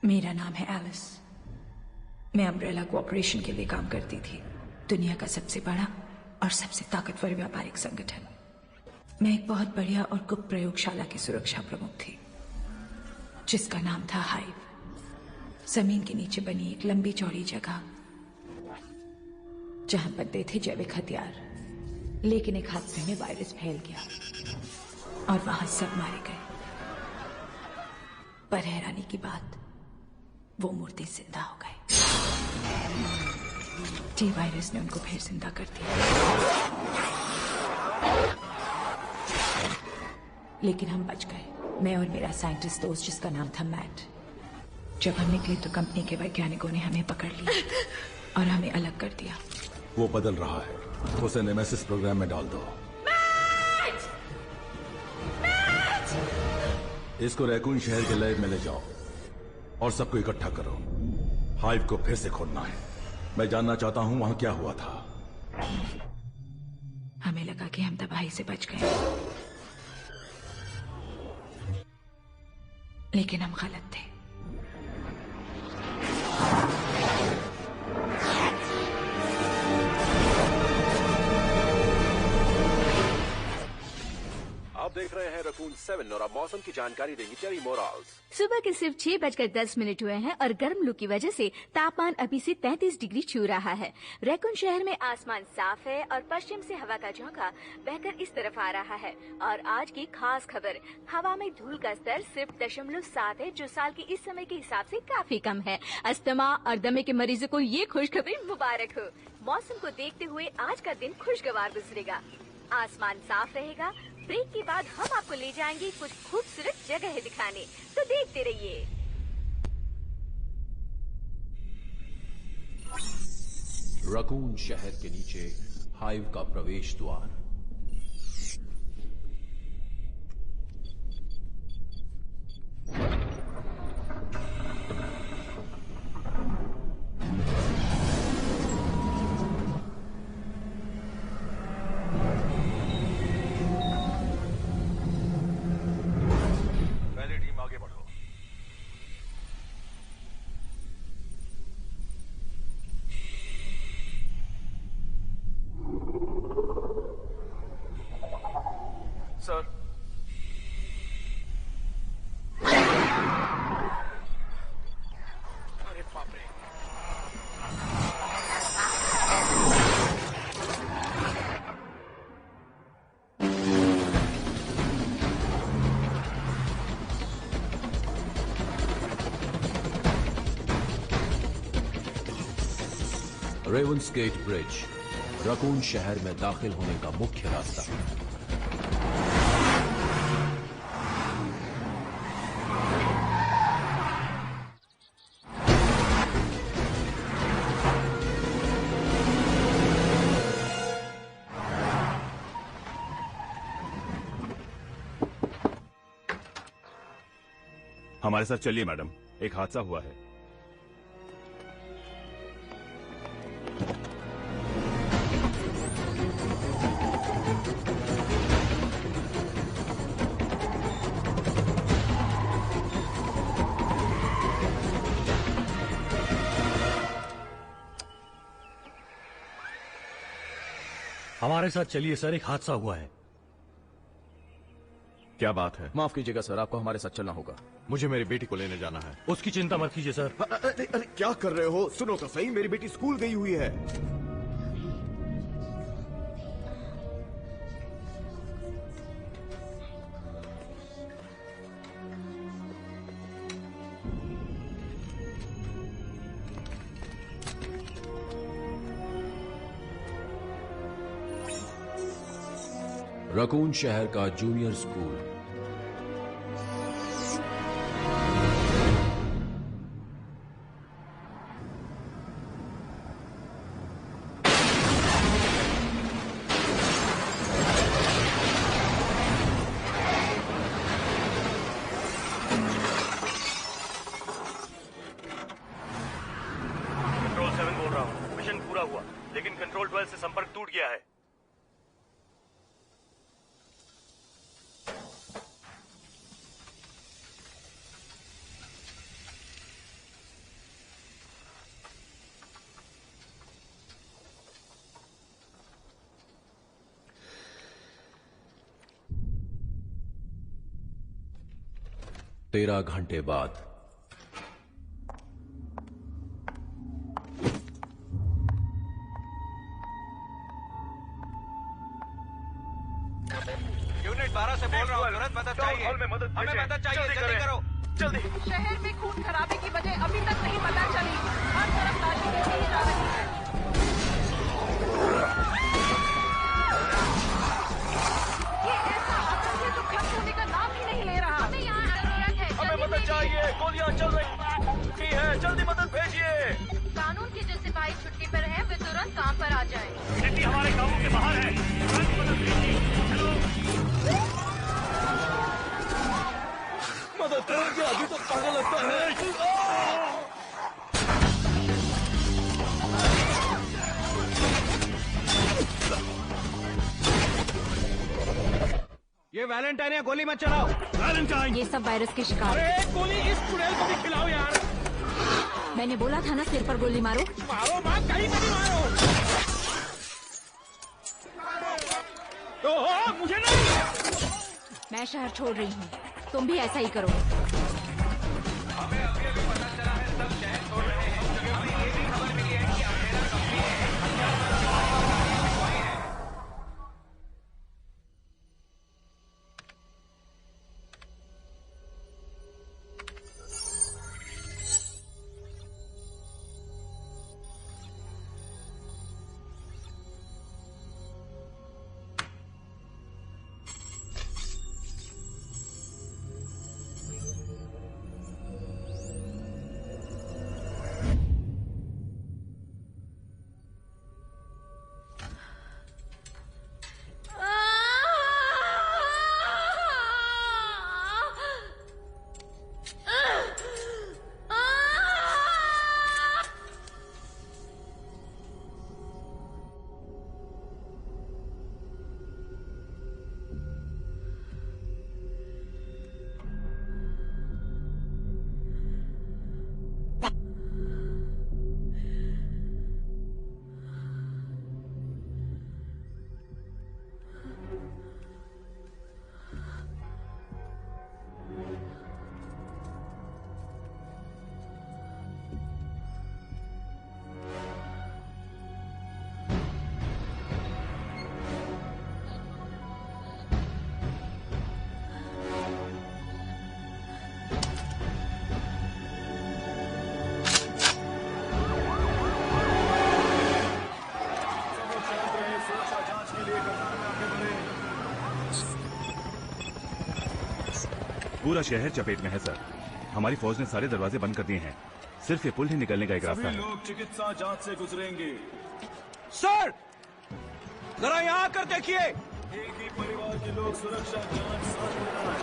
मेरा नाम है एलिस। मैं अम्ब्रेला कोऑपरेशन के लिए काम करती थी, दुनिया का सबसे बड़ा और सबसे ताकतवर व्यापारिक संगठन। मैं एक बहुत बढ़िया और गुप्त प्रयोगशाला की सुरक्षा प्रमुख थी, जिसका नाम था हाइव। जमीन के नीचे बनी एक लंबी चौड़ी जगह जहां बनते थे जैविक हथियार, लेकिन एक हादसे में वायरस फैल गया और वहां सब मारे गए। पर हैरानी की बात, वो मूर्ति जिंदा हो गए। टी वायरस ने उनको फिर जिंदा कर दिया, लेकिन हम बच गए, मैं और मेरा साइंटिस्ट दोस्त जिसका नाम था मैट। जब हम निकले तो कंपनी के वैज्ञानिकों ने हमें पकड़ लिया और हमें अलग कर दिया। वो बदल रहा है, उसे नेमेसिस प्रोग्राम में डाल दो। मैट! मैट! इसको रैकून शहर के लैब में ले जाओ और सबको इकट्ठा करो। हाइव को फिर से खोलना है। मैं जानना चाहता हूं वहां क्या हुआ था। हमें लगा कि हम तबाही से बच गए, लेकिन हम गलत थे। आप देख रहे हैं रकून 7 और अब मौसम की जानकारी देंगी टेरी मोराल्स। सुबह के सिर्फ 6:10 हुए हैं और गर्म लू की वजह से तापमान अभी से 33 डिग्री छू रहा है। रैकून शहर में आसमान साफ है और पश्चिम से हवा का झोंका बहकर इस तरफ आ रहा है। और आज की खास खबर, हवा में धूल का स्तर सिर्फ 0.7 है, जो साल के इस समय के हिसाब से काफी कम है। अस्थमा और दमे के मरीजों को ये खुशखबरी मुबारक हो। मौसम को देखते हुए आज का दिन खुशगवार गुजरेगा, आसमान साफ रहेगा। ब्रेक के बाद हम आपको ले जाएंगे कुछ खूबसूरत जगह दिखाने, तो देखते रहिए। रकून शहर के नीचे हाइव का प्रवेश द्वार। सर, अरे बाप रे। रेवंसगेट ब्रिज रकून शहर में दाखिल होने का मुख्य रास्ता है। हमारे साथ चलिए मैडम, एक हादसा हुआ है। हमारे साथ चलिए सर, एक हादसा हुआ है। क्या बात है? माफ कीजिएगा सर, आपको हमारे साथ चलना होगा। मुझे मेरी बेटी को लेने जाना है। उसकी चिंता मत कीजिए सर। अरे अरे क्या कर रहे हो? सुनो तो सही, मेरी बेटी स्कूल गई हुई है। रकून शहर का जूनियर स्कूल। कंट्रोल 7 बोल रहा हूँ, मिशन पूरा हुआ, लेकिन कंट्रोल 12 से संपर्क टूट गया है। 13 घंटे बाद। यूनिट 12 से बोल रहा हूँ, तुरंत मदद चाहिए। हमें मदद चाहिए, जल्दी करो, जल्दी। शहर में खून खराबे की वजह अभी तक नहीं पता चली। हर तरफ लाशें देखी जा रही है। ये ऐसा आतंक है जो खत्म होने का नाम ही नहीं ले रहा। हमें यहाँ जरूरत है। हमें मदद चाहिए, गोलियां चल रही है, जल्दी मदद भेजिए। कानून के जो सिपाही छुट्टी पर हैं, वे तुरंत काम पर आ जाएं। स्थिति हमारे काबू के बाहर है। तुरंत मदद भेजिए। चलो। मदद करो, अभी तो पागल लगता है। ये वैलेंटाइन है, गोली मत चलाओ। वैलेंटाइन, ये सब वायरस के शिकार हैं। एक गोली इस चुड़ैल को भी खिलाओ यार। मैंने बोला था ना, सिर पर गोली मारो। मारो मार, कहीं पर भी मारो। तो मुझे नहीं। मैं शहर छोड़ रही हूँ, तुम भी ऐसा ही करो। पूरा शहर चपेट में है सर। हमारी फौज ने सारे दरवाजे बंद कर दिए हैं। सिर्फ ये पुल ही निकलने का एक रास्ता है। लोग चिकित्सा जांच से गुजरेंगे। सर, जरा यहाँ आकर देखिए। एक ही परिवार के लोग सुरक्षा जांच साथ में कराएं।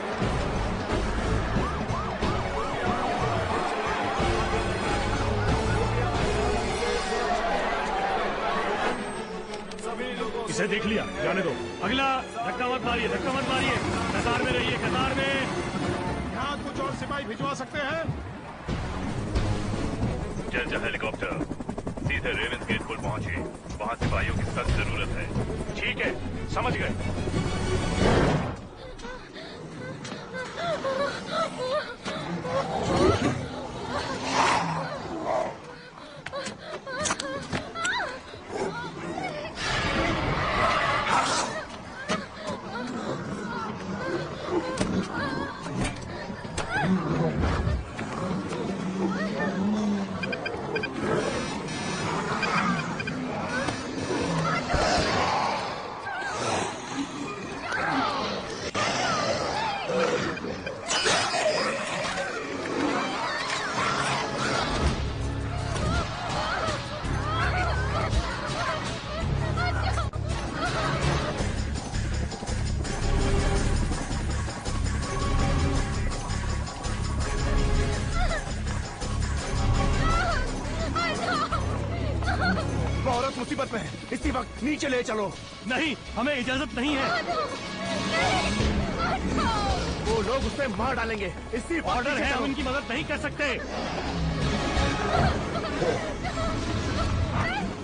इसे देख लिया, जाने दो। अगला, धक्का मत मारिए, धक्का मत मारिए। कतार में रहिए, कतार में। यहाँ कुछ और सिपाही भिजवा सकते हैं? जर्जा हेलीकॉप्टर सीधे रेवेंस गेट पुल पहुंचे। वहां सिपाहियों की सख्त जरूरत है। ठीक है, समझ गए। मुसीबत में है, इसी वक्त नीचे ले चलो। नहीं, हमें इजाजत नहीं है। वो लोग उसे मार डालेंगे। इसी ऑर्डर है, हम उनकी मदद नहीं कर सकते।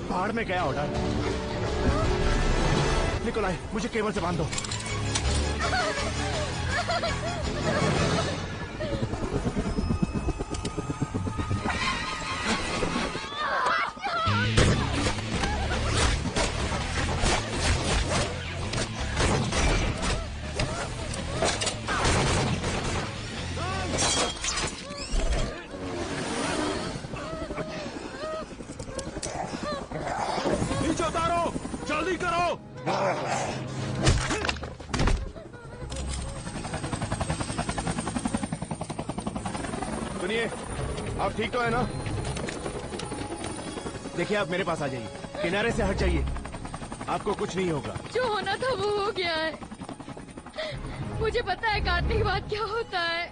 पहाड़ में गया ऑर्डर। निकोलाई, मुझे केबल से बांध दो। नीचे उतारो, जल्दी करो। सुनिए, आप ठीक तो है ना? देखिए, आप मेरे पास आ जाइए, किनारे से हट जाइए, आपको कुछ नहीं होगा। जो होना था वो हो गया है। मुझे पता है काटने के बाद क्या होता है।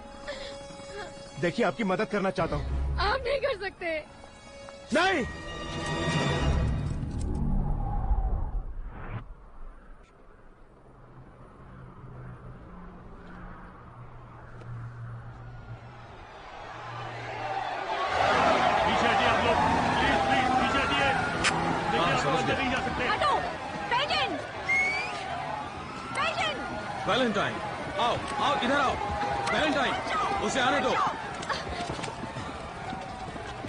देखिए, आपकी मदद करना चाहता हूँ। आप नहीं कर सकते। नहीं। पीछे हटिए आप लोग, प्लीज प्लीज पीछे हटिए। देखिए आप समझ अंदर गया। नहीं जा सकते। हटो। Pageant, pageant. वैलेंटाइन, आओ आओ, इधर आओ। वैलेंटाइन, उसे आने दो।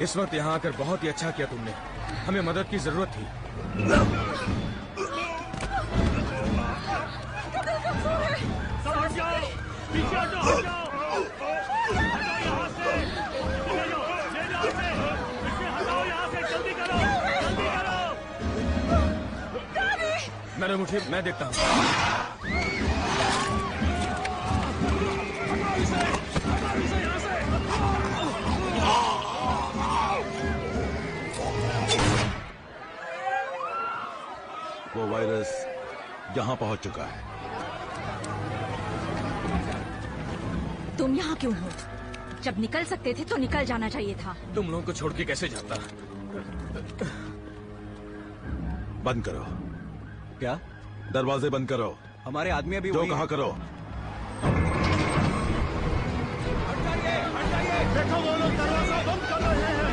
इस वक्त यहाँ आकर बहुत ही अच्छा किया तुमने, हमें मदद की जरूरत थी। सब हट जाओ, पीछे हटो, हट जाओ। हटो यहाँ से, ले जाओ इसे, हटाओ यहाँ से, जल्दी करो, जल्दी करो। मैडम उठिए, मैं देखता हूँ। वो वायरस यहाँ पहुंच चुका है। तुम यहाँ क्यों हो? जब निकल सकते थे तो निकल जाना चाहिए था। तुम लोगों को छोड़ के कैसे जाता? बंद करो। क्या? दरवाजे बंद करो। हमारे आदमी अभी जो कहा करो। देखो वो लोग दरवाजा बंद कर रहे हैं।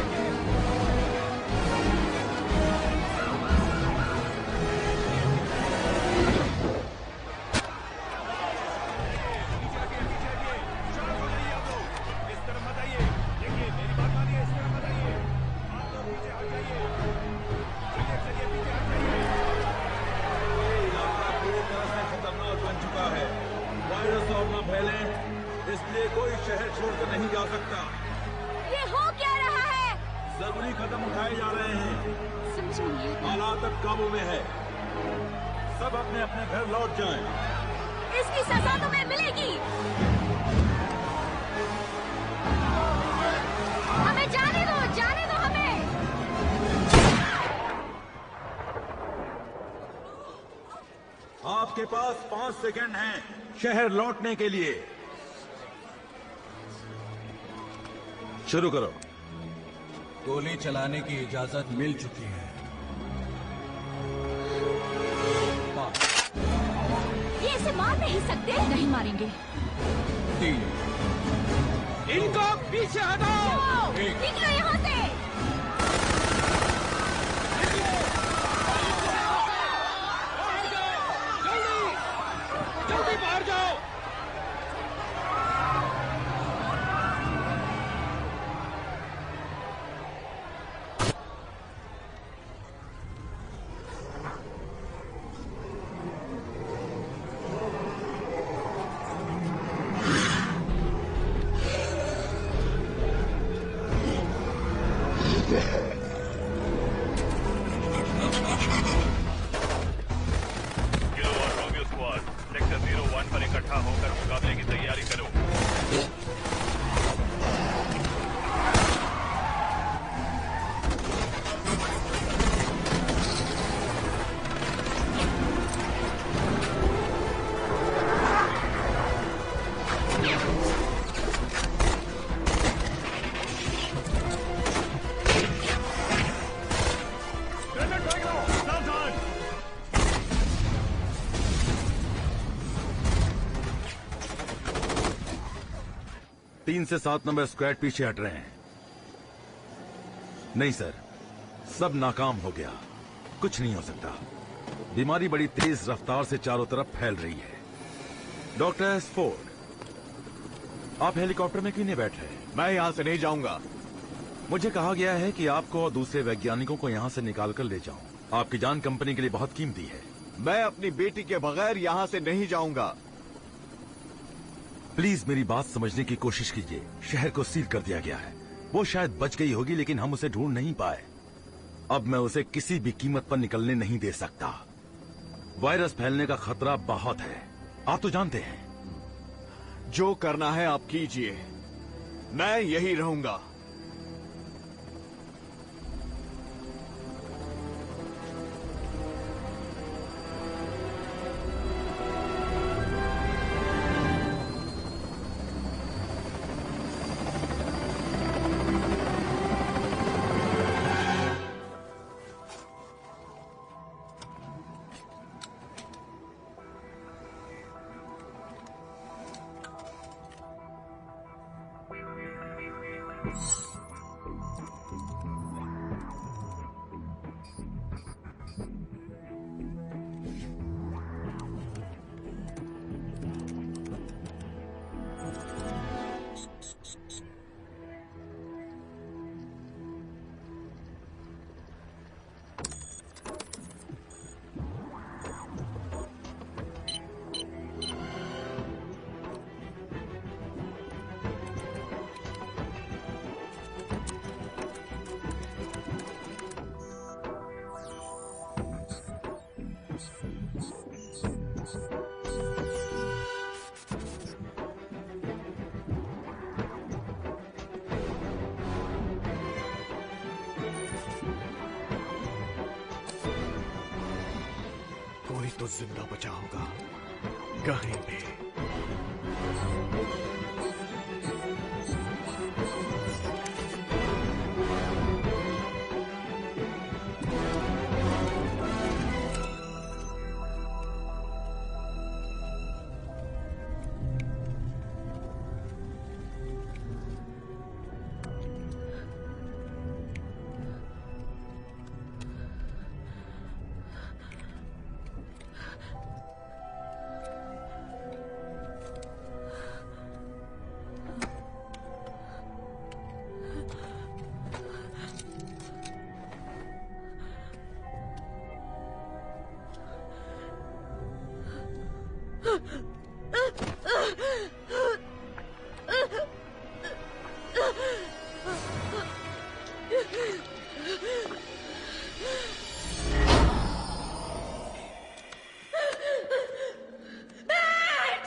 इसलिए कोई शहर छोड़कर नहीं जा सकता। ये हो क्या रहा है? जरूरी कदम उठाए जा रहे हैं। समझ में नहीं आता। हालात अब काबू में है। सब अपने अपने घर लौट जाएं। इसकी सजा तुम्हें मिलेगी। हमें जाने दो हमें। आपके पास 5 सेकंड हैं शहर लौटने के लिए। शुरू करो। गोली चलाने की इजाजत मिल चुकी है। ये इसे मार नहीं सकते। नहीं मारेंगे। 3 इनको पीछे हटाओ। निकलो यहाँ से। जल्दी बाहर जाओ। किलो और रोमियो स्क्वाड सेक्टर 01 पर इकट्ठा होकर मुकाबले की तैयारी करो। सावधान। 3 से 7 नंबर स्क्वाड पीछे हट रहे हैं। नहीं सर, सब नाकाम हो गया। कुछ नहीं हो सकता। बीमारी बड़ी तेज रफ्तार से चारों तरफ फैल रही है। डॉक्टर एसफोर्ड, आप हेलीकॉप्टर में क्यों नहीं बैठ रहे? मैं यहाँ से नहीं जाऊंगा। मुझे कहा गया है कि आपको और दूसरे वैज्ञानिकों को यहाँ से निकाल कर ले जाऊं। आपकी जान कंपनी के लिए बहुत कीमती है। मैं अपनी बेटी के बगैर यहाँ से नहीं जाऊंगा। प्लीज मेरी बात समझने की कोशिश कीजिए। शहर को सील कर दिया गया है। वो शायद बच गई होगी, लेकिन हम उसे ढूंढ नहीं पाए। अब मैं उसे किसी भी कीमत पर निकलने नहीं दे सकता। वायरस फैलने का खतरा बहुत है, आप तो जानते हैं। जो करना है आप कीजिए, मैं यही रहूंगा। कोई तो जिंदा बचा होगा कहीं भी।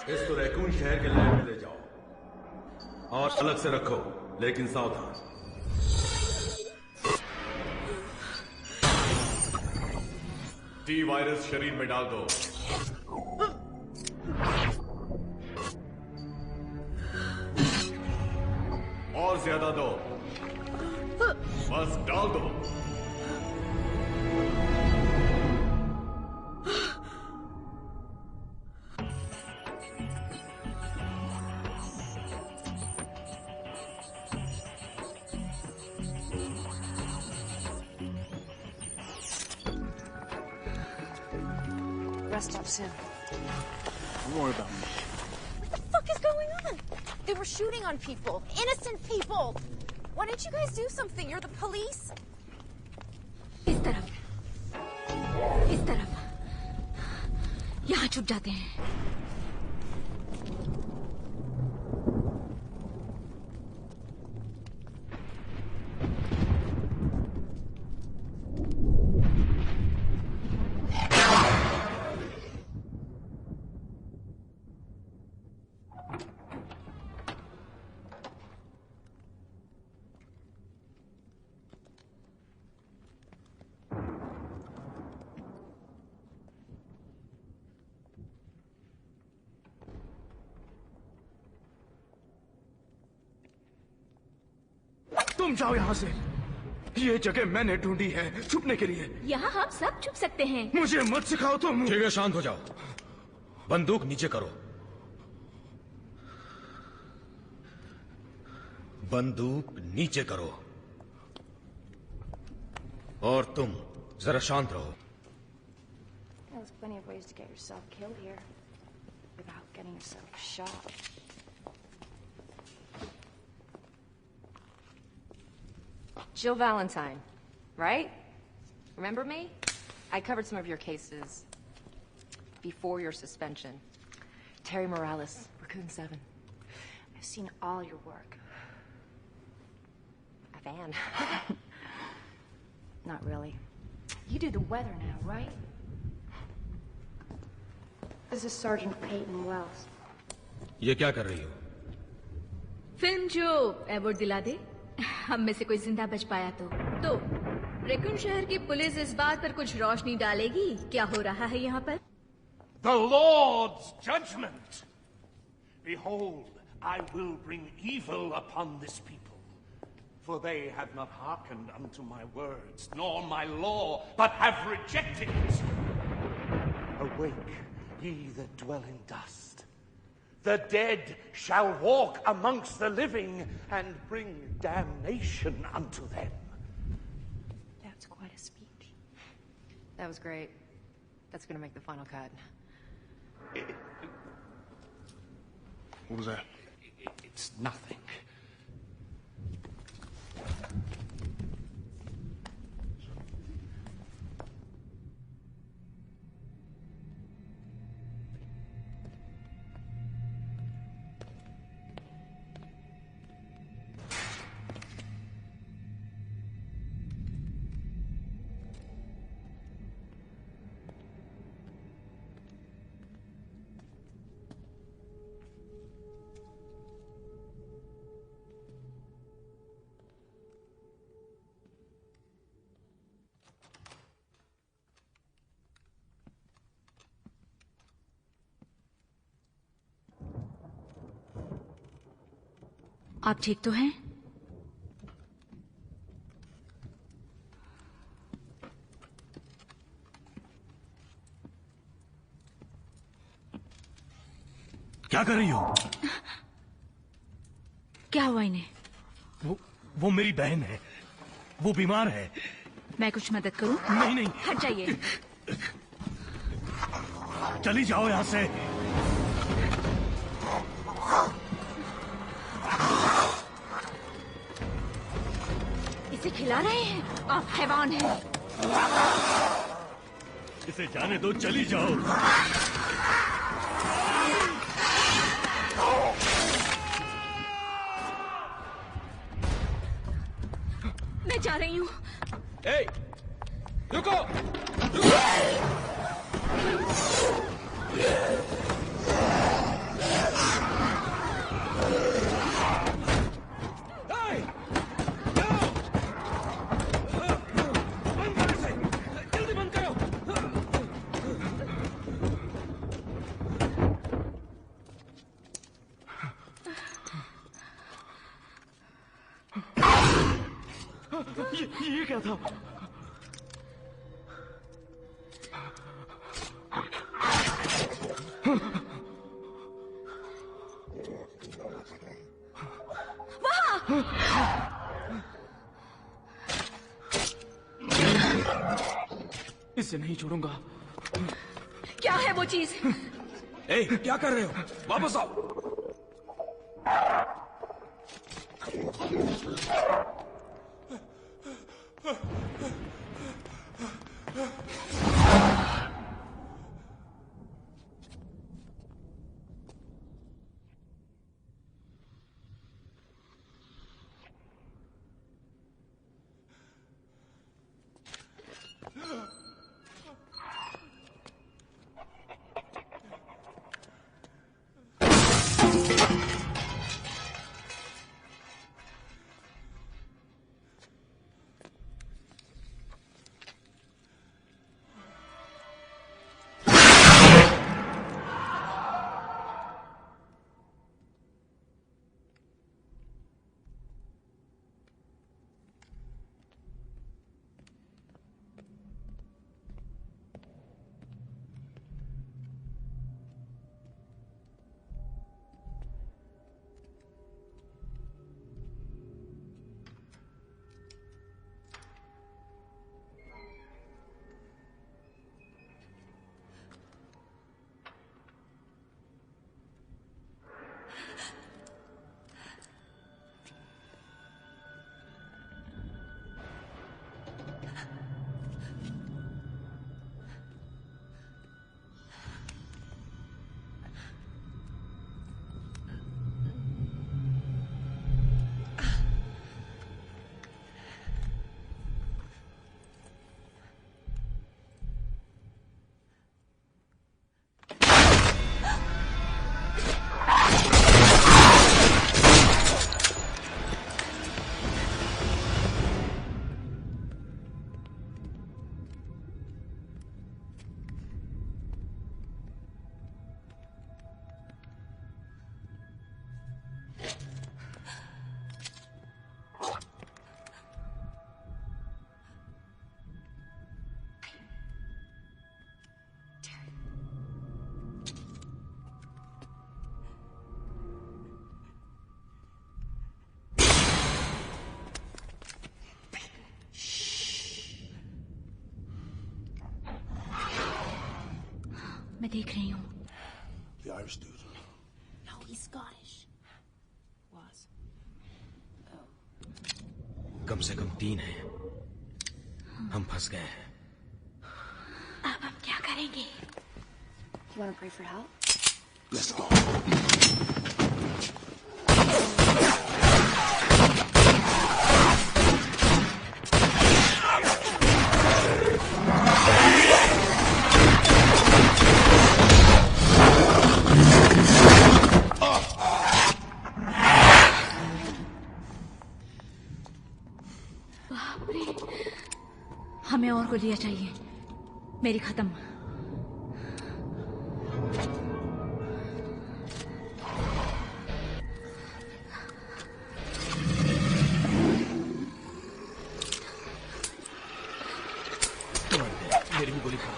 इसको रैकून शहर के लैब में ले जाओ और अलग से रखो, लेकिन सावधान। टी वायरस शरीर में डाल दो। और ज्यादा दो, बस डाल दो। Rest up soon. Don't worry about me. What the fuck is going on? They were shooting on people. Innocent people. Why didn't you guys do something? You're the police. इस तरफ, इस तरफ। यहाँ छुप जाते हैं। तुम जाओ यहाँ से। ये जगह मैंने ढूंढी है छुपने के लिए। यहाँ हम सब छुप सकते हैं। मुझे मत सिखाओ तुम। ठीक है, शांत हो जाओ। बंदूक नीचे करो। बंदूक नीचे करो। और तुम जरा शांत रहो। There's plenty of ways to get yourself killed here without getting yourself shot. Jill Valentine, right? Remember me? I covered some of your cases before your suspension. Terry Morales, Raccoon 7. I've seen all your work. A fan. Not really. You do the weather now, right? This is Sergeant Peyton Wells. ये क्या कर रही हो? Film जो award दिला दे, हम में से कोई जिंदा बच पाया तो रेकुन शहर की पुलिस इस बात पर कुछ रोशनी डालेगी क्या हो रहा है यहाँ पर? The Lord's judgment. Behold, I will bring evil upon this people, for they have not hearkened unto my words, nor my law, but have rejected it. Awake, ye that dwell in dust. The dead shall walk amongst the living and bring damnation unto them. That's quite a speech. That was great. That's gonna make the final cut. What was that? It's nothing. आप ठीक तो हैं? क्या कर रही हो? क्या हुआ इन्हें? वो मेरी बहन है। वो बीमार है। मैं कुछ मदद करूं? नहीं नहीं। हट जाइए। चली जाओ यहाँ से। इसे खिला रहे हैं? आप हैवान हैं। इसे जाने दो, चली जाओ। मैं जा रही हूँ। ए, रुको! रुको! ये क्या था? इसे नहीं छोड़ूंगा। क्या है वो चीज? ए, क्या कर रहे हो? वापस आओ। मैं देख रही हूँ। The Irish dude. No, he's Scottish. Was. कम से कम 3 हैं। हम फंस गए हैं। अब हम क्या करेंगे? You want to pray for help? Let's go. बाप रे, हमें और गोलियां चाहिए। मेरी खत्म। मेरी भी गोली खा।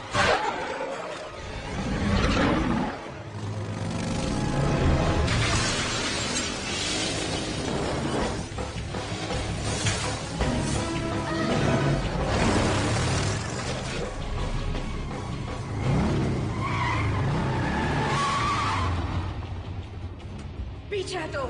पीछे हटो।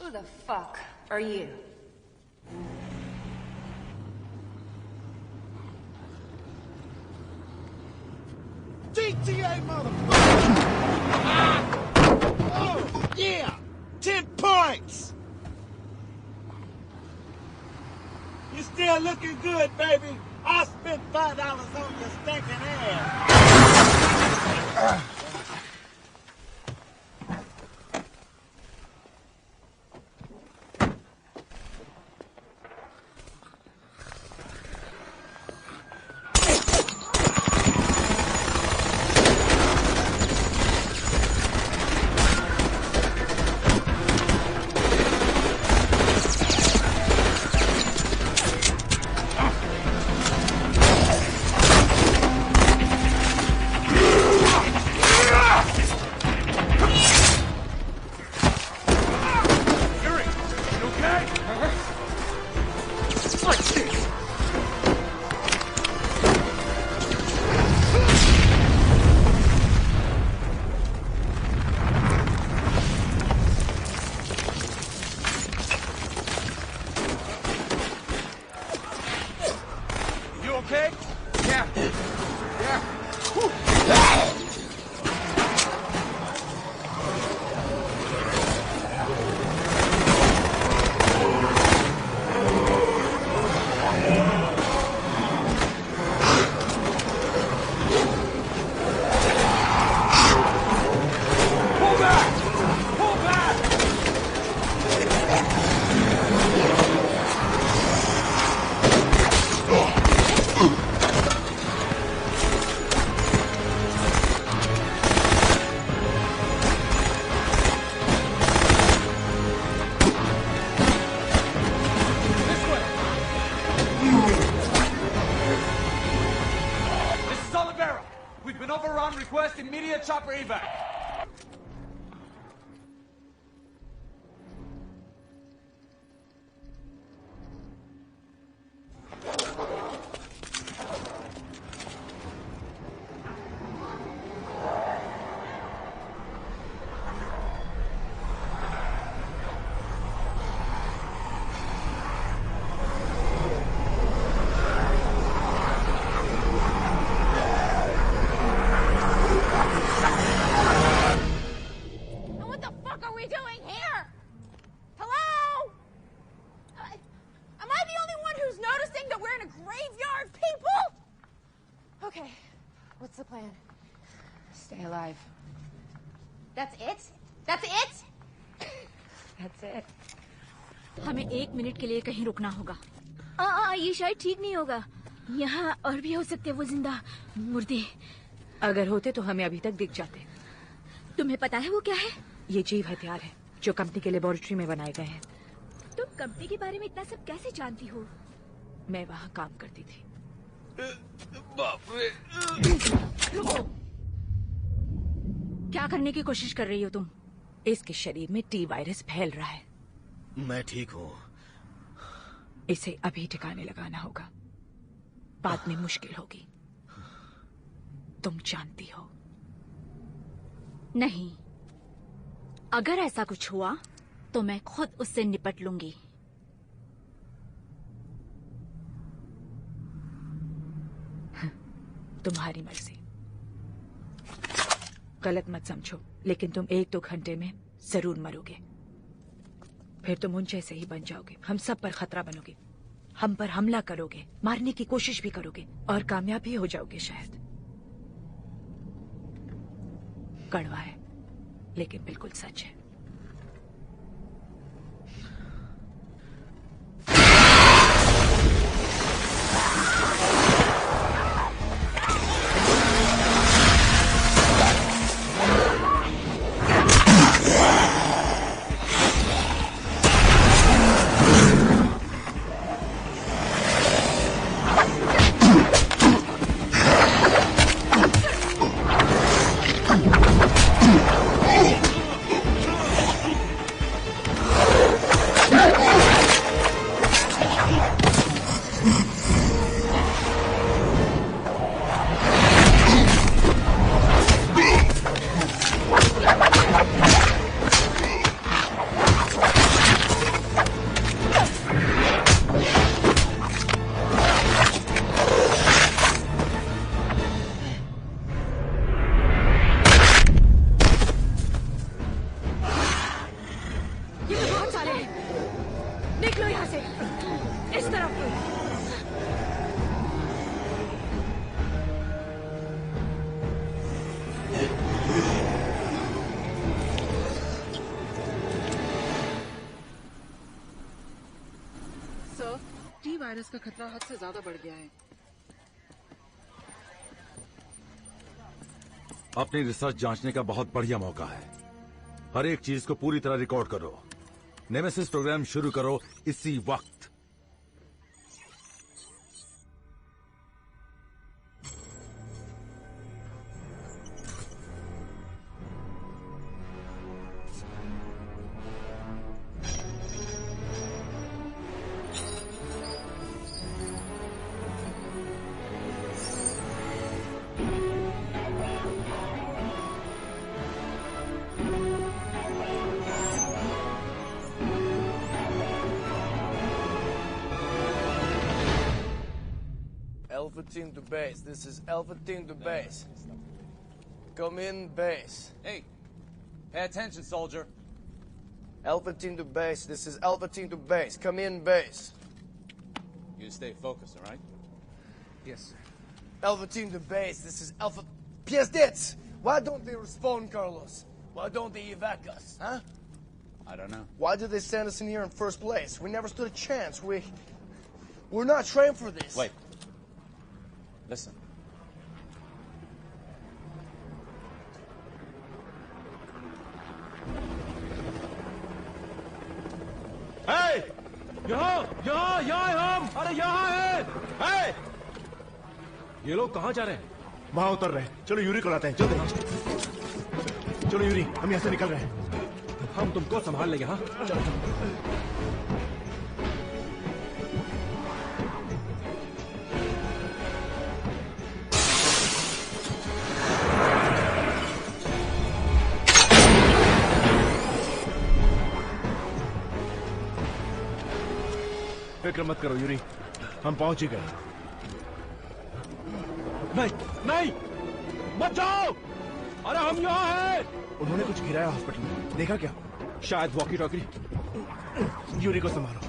Who the fuck are you? GTA motherfucker! Oh, yeah! 10 points! You still looking good, baby. I spent $5 on your stinking ass. Request immediate chopper evac. What's the plan? Stay alive. That's it? That's it? That's it. हमें 1 minute के लिए कहीं रुकना होगा। ये शायद ठीक नहीं होगा। यहाँ और भी हो सकते हैं वो जिंदा मुर्दे। अगर होते तो हमें अभी तक दिख जाते। तुम्हें पता है वो क्या है? ये जीव हथियार है जो कंपनी के लेबोरेटरी में बनाए गए हैं। तुम कंपनी के बारे में इतना सब कैसे जानती हो? मैं वहाँ काम करती थी। बाप रे। रुको। क्या करने की कोशिश कर रही हो तुम? इसके शरीर में टी वायरस फैल रहा है। मैं ठीक हूँ। इसे अभी ठिकाने लगाना होगा, बाद में मुश्किल होगी। तुम जानती हो। नहीं, अगर ऐसा कुछ हुआ तो मैं खुद उससे निपट लूंगी। तुम्हारी मर्जी। गलत मत समझो, लेकिन तुम 1-2 घंटे में जरूर मरोगे। फिर तुम उन जैसे ही बन जाओगे। हम सब पर खतरा बनोगे, हम पर हमला करोगे, मारने की कोशिश भी करोगे और कामयाब भी हो जाओगे शायद। कड़वा है लेकिन बिल्कुल सच है। वायरस का खतरा हद से ज्यादा बढ़ गया है। अपनी रिसर्च जांचने का बहुत बढ़िया मौका है। हर एक चीज को पूरी तरह रिकॉर्ड करो। नेमेसिस प्रोग्राम शुरू करो इसी वक्त। Alpha team to base. This is Alpha team to base. Come in, base. Hey, pay attention, soldier. Alpha team to base. This is Alpha team to base. Come in, base. You stay focused, all right? Yes, sir. Alpha team to base. This is Alpha. Piezdets! Why don't they respond, Carlos? Why don't they evac us, huh? I don't know. Why did they send us in here in first place? We never stood a chance. We're not trained for this. Wait. Listen. Hey! यहाँ हम! अरे यहाँ है! Hey! ये लोग कहाँ जा रहे हैं? वहाँ उतर रहे हैं। चलो यूरी को लाते हैं। जल्दी। चलो यूरी, हम यहाँ से निकल रहे हैं। हम तुमको संभाल लेंगे, हाँ? फिक्र मत करो यूरी, हम पहुंच ही गए। नहीं, मत जाओ! अरे हम यहाँ हैं! उन्होंने कुछ गिराया हॉस्पिटल में, देखा क्या? शायद वॉकी टॉकी। यूरी को संभालो।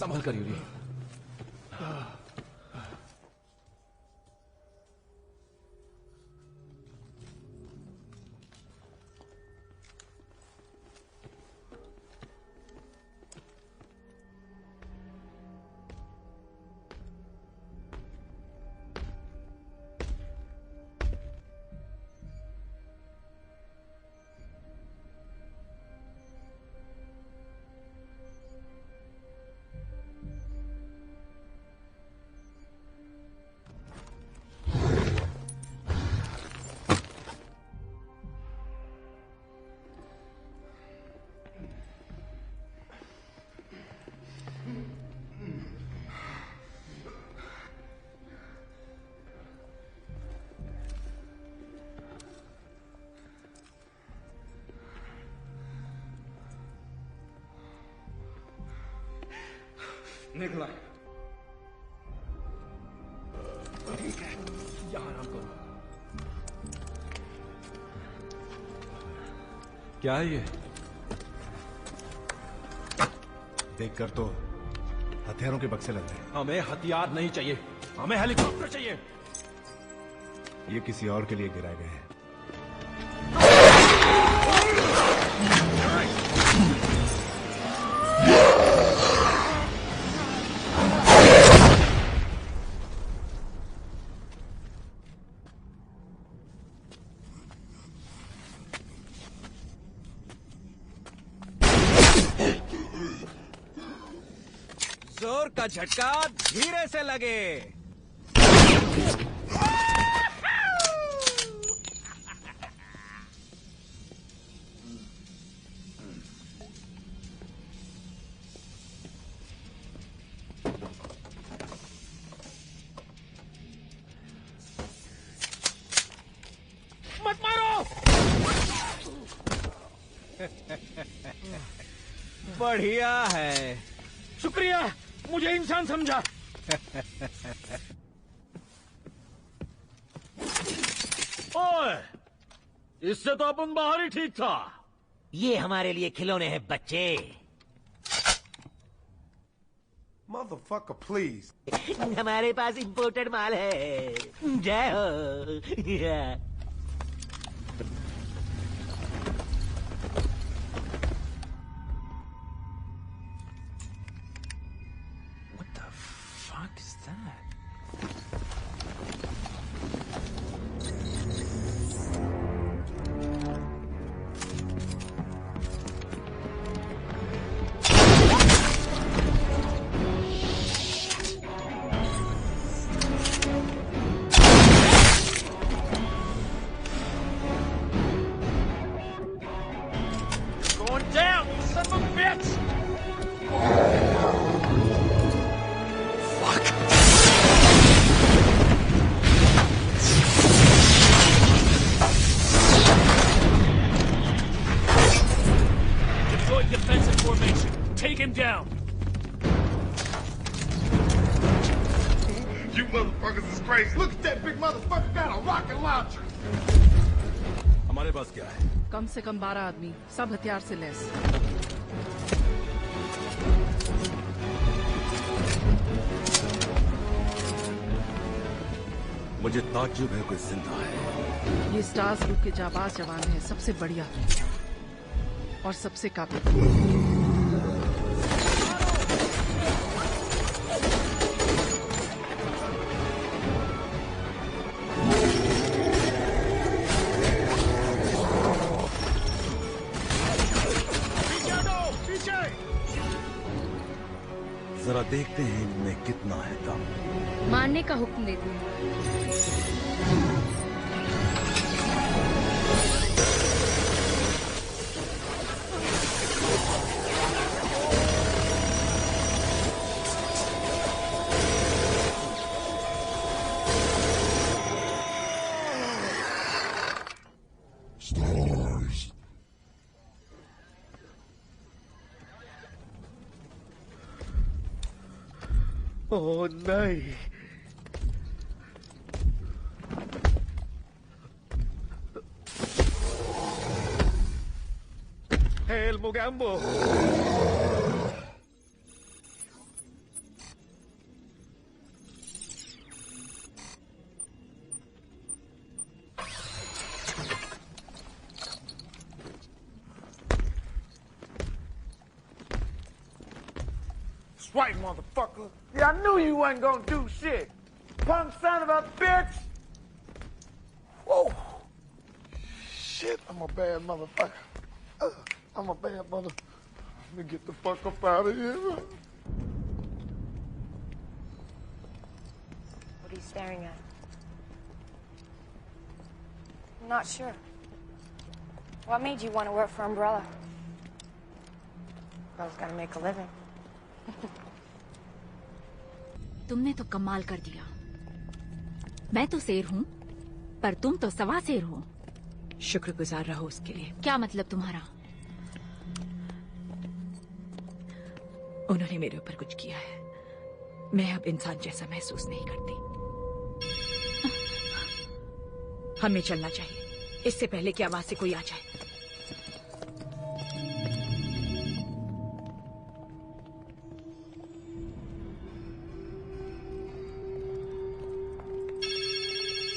संभल कर यूरी। निकला ठीक है, यहां आराम करो। क्या है ये? देखकर तो हथियारों के बक्से लग रहे हैं। हमें हथियार नहीं चाहिए, हमें हेलीकॉप्टर चाहिए। ये किसी और के लिए गिराए गए हैं। जोर का झटका धीरे से लगे। मत मारो। बढ़िया है, शुक्रिया, मुझे इंसान समझा। ओए, इससे तो अपन बाहर ही ठीक था। ये हमारे लिए खिलौने हैं बच्चे। Motherfucker, please. हमारे पास इंपोर्टेड माल है। जय हो। What is that? Going down, you son of a bitch! Deploy defensive formation. Take him down. You motherfuckers is crazy. Look at that big motherfucker got a rocket launcher. हमारे पास क्या है? कम से कम 12 आदमी, सब हथियार से लैस। मुझे ताज्जुब है कोई जिंदा है। ये स्टार्स ग्रुप के जाबाज जवान हैं, सबसे बढ़िया और सबसे काबिल। जरा देखते हैं इनमें कितना है दम। मारने का हुक्म देती हूँ। Oh, नहीं। El Mugambo। white motherfucker. Yeah, I knew you wasn't gonna do shit. Punk son of a bitch. Whoa. Shit, I'm a bad motherfucker. I'm a bad mother. Let me get the fuck up out of here. What are you staring at? I'm not sure. What made you want to work for Umbrella? Girls gotta make a living. तुमने तो कमाल कर दिया। मैं तो शेर हूँ, पर तुम तो सवा शेर हो। शुक्रगुजार रहो उसके लिए। क्या मतलब तुम्हारा? उन्होंने मेरे ऊपर कुछ किया है। मैं अब इंसान जैसा महसूस नहीं करती। हमें चलना चाहिए, इससे पहले कि आवाज से कोई आ जाए।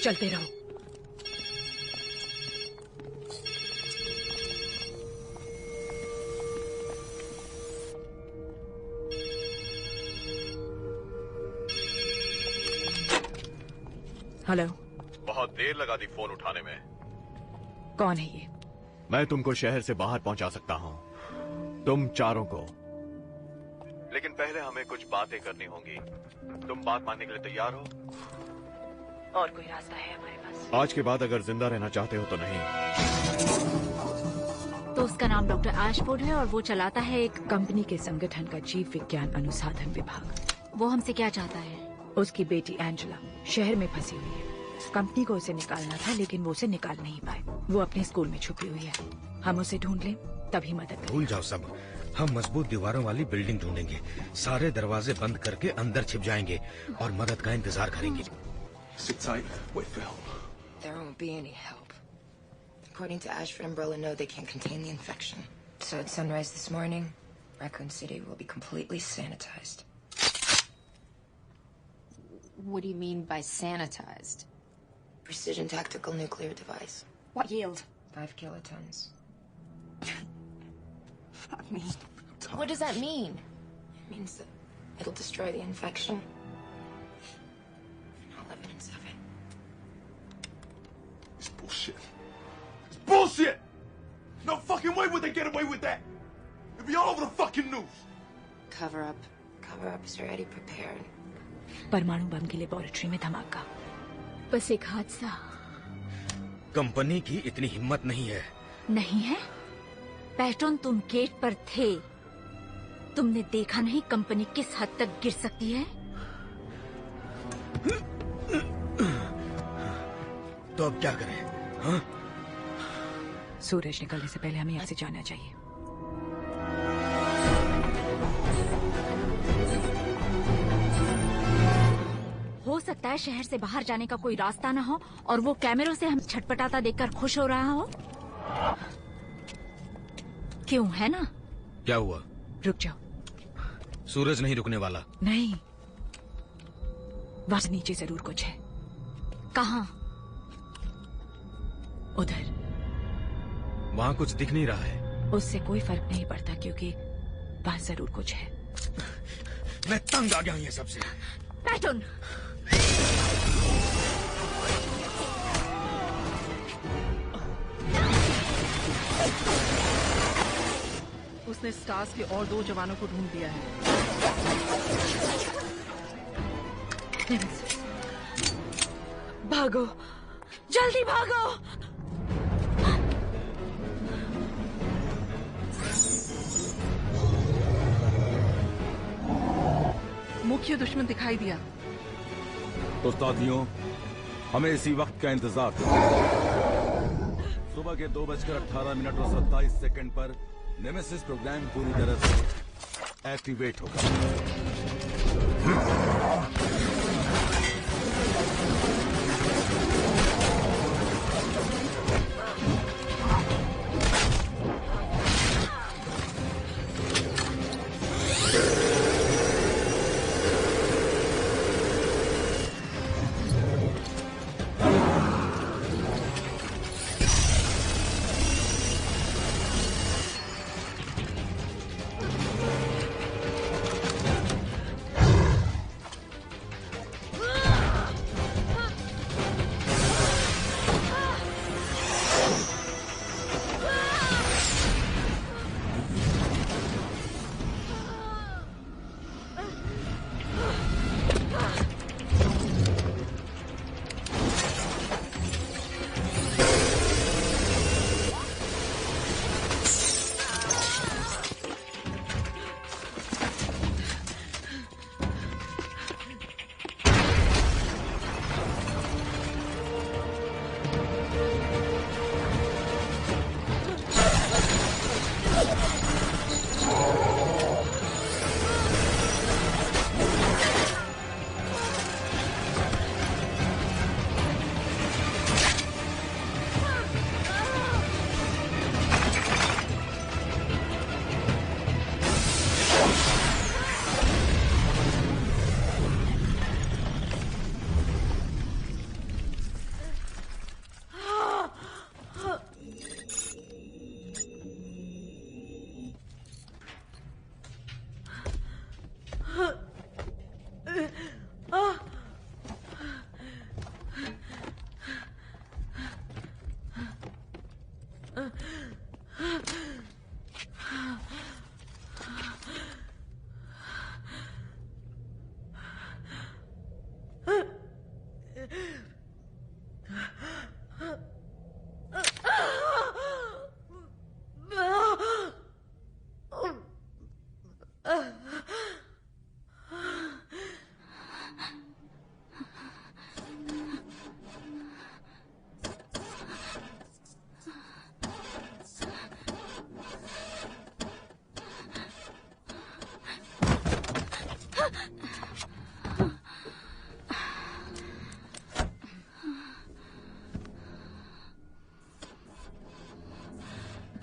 चलते रहो। हेलो। बहुत देर लगा दी फोन उठाने में। कौन है ये? मैं तुमको शहर से बाहर पहुंचा सकता हूं, तुम चारों को। लेकिन पहले हमें कुछ बातें करनी होंगी। तुम बात मानने के लिए तैयार हो? और कोई रास्ता है हमारे पास? आज के बाद अगर जिंदा रहना चाहते हो तो नहीं। तो उसका नाम डॉक्टर एशफोर्ड है और वो चलाता है एक कंपनी के संगठन का जीव विज्ञान अनुसंधान विभाग। वो हमसे क्या चाहता है? उसकी बेटी एंजेला शहर में फंसी हुई है। कंपनी को उसे निकालना था, लेकिन वो उसे निकाल नहीं पाए। वो अपने स्कूल में छुपी हुई है। हम उसे ढूंढ लें तभी मदद। भूल जाओ सब। हम मजबूत दीवारों वाली बिल्डिंग ढूंढेंगे, सारे दरवाजे बंद करके अंदर छिप जाएंगे और मदद का इंतजार करेंगे। Sit tight. Wait for help. There won't be any help. According to Ashford Umbrella, no, they can't contain the infection. So at sunrise this morning, Raccoon City will be completely sanitized. What do you mean by sanitized? Precision tactical nuclear device. What yield? 5 kilotons. Fuck me. What does that mean? It means that it'll destroy the infection. All evidence of it. It's bullshit. It's bullshit! No fucking way would they get away with that! It'd be all over the fucking news! Cover up. Cover up is already prepared. परमाणु बम की laboratory में धमाका। बस एक हादसा। Company की इतनी हिम्मत नहीं है। नहीं है? पैटर्न, तुम गेट पर थे। तुमने देखा नहीं कंपनी किस हद तक गिर सकती है? तो अब क्या करें? हाँ? सूरज निकलने से पहले हमें यहाँ से जाना चाहिए। हो सकता है शहर से बाहर जाने का कोई रास्ता ना हो और वो कैमरों से हम छटपटाता देखकर खुश हो रहा हो। क्यों, है ना? क्या हुआ? रुक जाओ। सूरज नहीं रुकने वाला। नहीं, वहां नीचे जरूर कुछ है। कहाँ? उधर। वहां कुछ दिख नहीं रहा है। उससे कोई फर्क नहीं पड़ता क्योंकि वहां जरूर कुछ है। मैं तंग आ गया हूं ये सबसे। पैटर्न! उसने स्टार्स के और 2 जवानों को ढूंढ लिया है। भागो, जल्दी भागो! मुख्य दुश्मन दिखाई दिया। तो साथियों, हमें इसी वक्त का इंतजार था। सुबह के 2:18 और 27 सेकंड पर नेमेसिस प्रोग्राम पूरी तरह से एक्टिवेट होगा।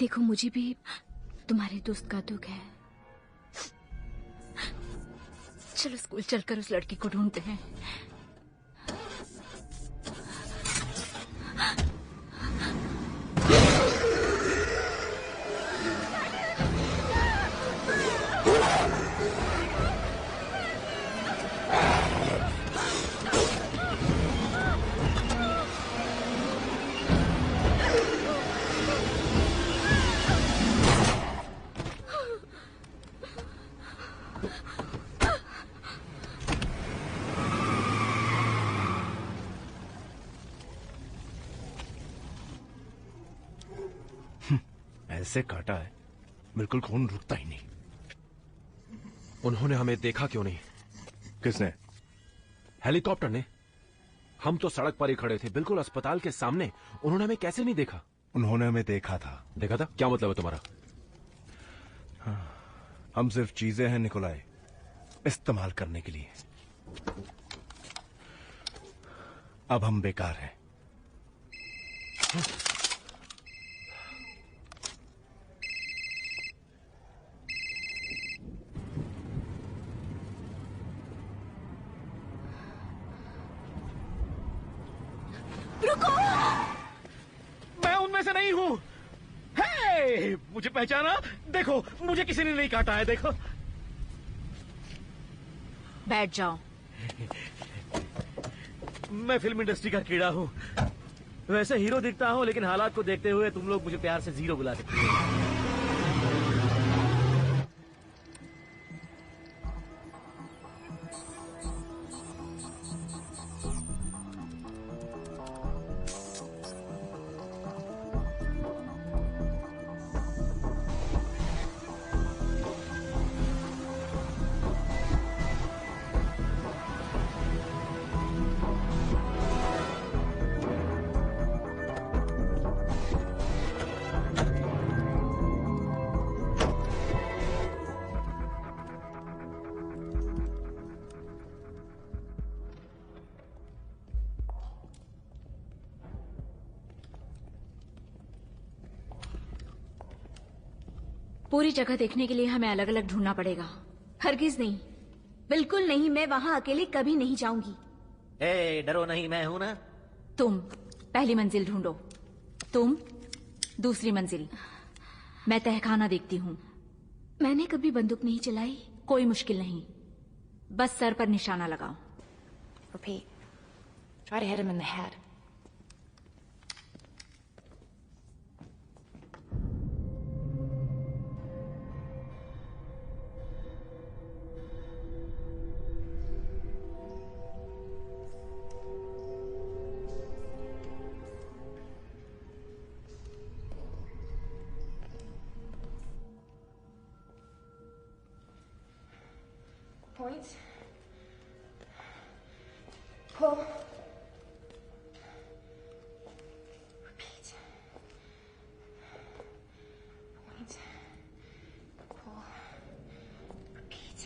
देखो, मुझे भी तुम्हारे दोस्त का दुख है। चलो स्कूल चलकर उस लड़की को ढूंढते हैं। ऐसे काटा है, बिल्कुल खून रुकता ही नहीं। उन्होंने हमें देखा क्यों नहीं? किसने? हेलीकॉप्टर ने। हम तो सड़क पर ही खड़े थे, बिल्कुल अस्पताल के सामने। उन्होंने हमें कैसे नहीं देखा? उन्होंने हमें देखा था। देखा था? क्या मतलब है तुम्हारा? हम सिर्फ चीजें हैं निकोलाई, इस्तेमाल करने के लिए। अब हम बेकार हैं। मैं उनमें से नहीं हूं। हे, मुझे पहचाना? देखो, मुझे किसी ने नहीं काटा है। देखो। बैठ जाओ। मैं फिल्म इंडस्ट्री का कीड़ा हूं। वैसे हीरो दिखता हूं, लेकिन हालात को देखते हुए तुम लोग मुझे प्यार से जीरो बुला सकते हो। पूरी जगह देखने के लिए हमें अलग अलग ढूंढना पड़ेगा। हरगिज नहीं, बिल्कुल नहीं। मैं वहां अकेले कभी नहीं जाऊंगी। डरो नहीं, मैं हूं ना। तुम पहली मंजिल ढूंढो, तुम दूसरी मंजिल। मैं तहखाना देखती हूँ। मैंने कभी बंदूक नहीं चलाई। कोई मुश्किल नहीं, बस सर पर निशाना लगाओ। Repeat. Try to hit him in the head. Point. Pull. Repeat. Point. Pull. Repeat.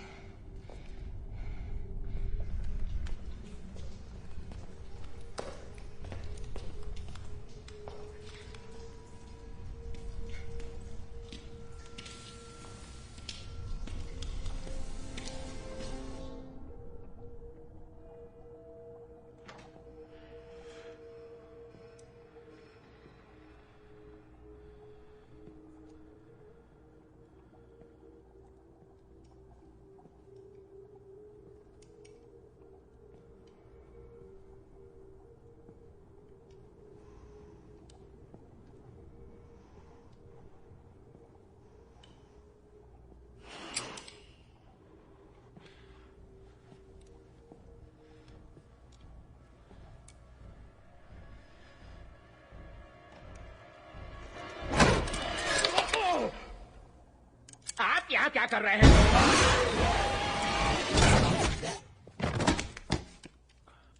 आप यहाँ क्या कर रहे हैं?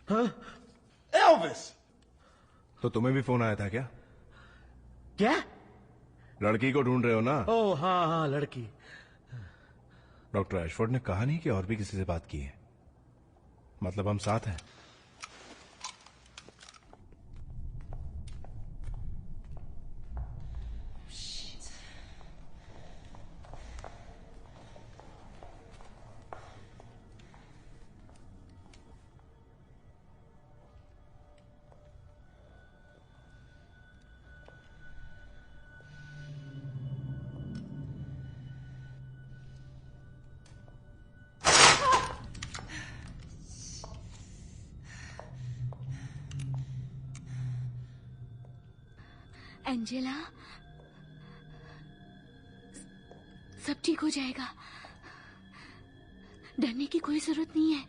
हाँ? एल्विस! तो तुम्हें भी फोन आया था क्या? क्या? लड़की को ढूंढ रहे हो ना? ओह हाँ हाँ, लड़की। डॉक्टर एशफोर्ड ने कहा नहीं कि और भी किसी से बात की है। मतलब हम साथ हैं। Shit. एंजेला, सब ठीक हो जाएगा। डरने की कोई जरूरत नहीं है।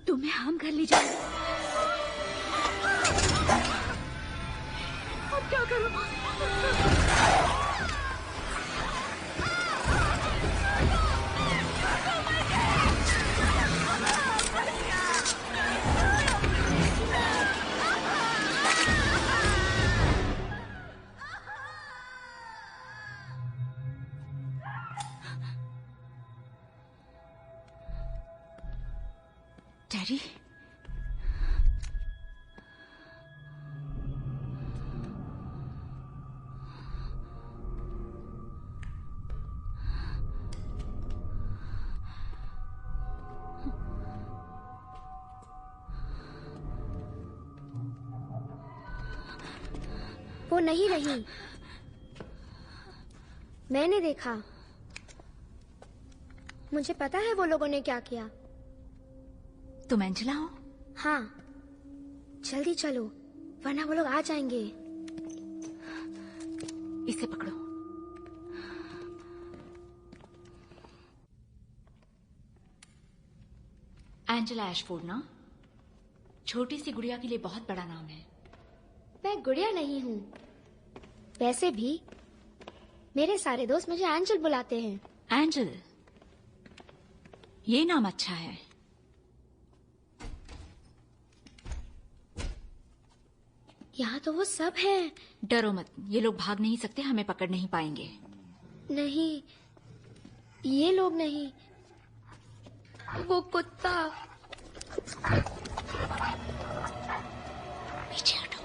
तुम्हें हम घर ले जाएंगे। अब क्या करूं? डैडी, वो नहीं रही। मैंने देखा। मुझे पता है वो लोगों ने क्या किया। तुम एंजेला हो? हाँ, जल्दी चलो वरना वो लोग आ जाएंगे। इसे पकड़ो। एंजेला एशफोर्ड ना, छोटी सी गुड़िया के लिए बहुत बड़ा नाम है। मैं गुड़िया नहीं हूँ। वैसे भी मेरे सारे दोस्त मुझे एंजल बुलाते हैं। एंजल, ये नाम अच्छा है। यहाँ तो वो सब हैं। डरो मत, ये लोग भाग नहीं सकते, हमें पकड़ नहीं पाएंगे। नहीं, ये लोग नहीं, वो कुत्ता। पीछे हटो।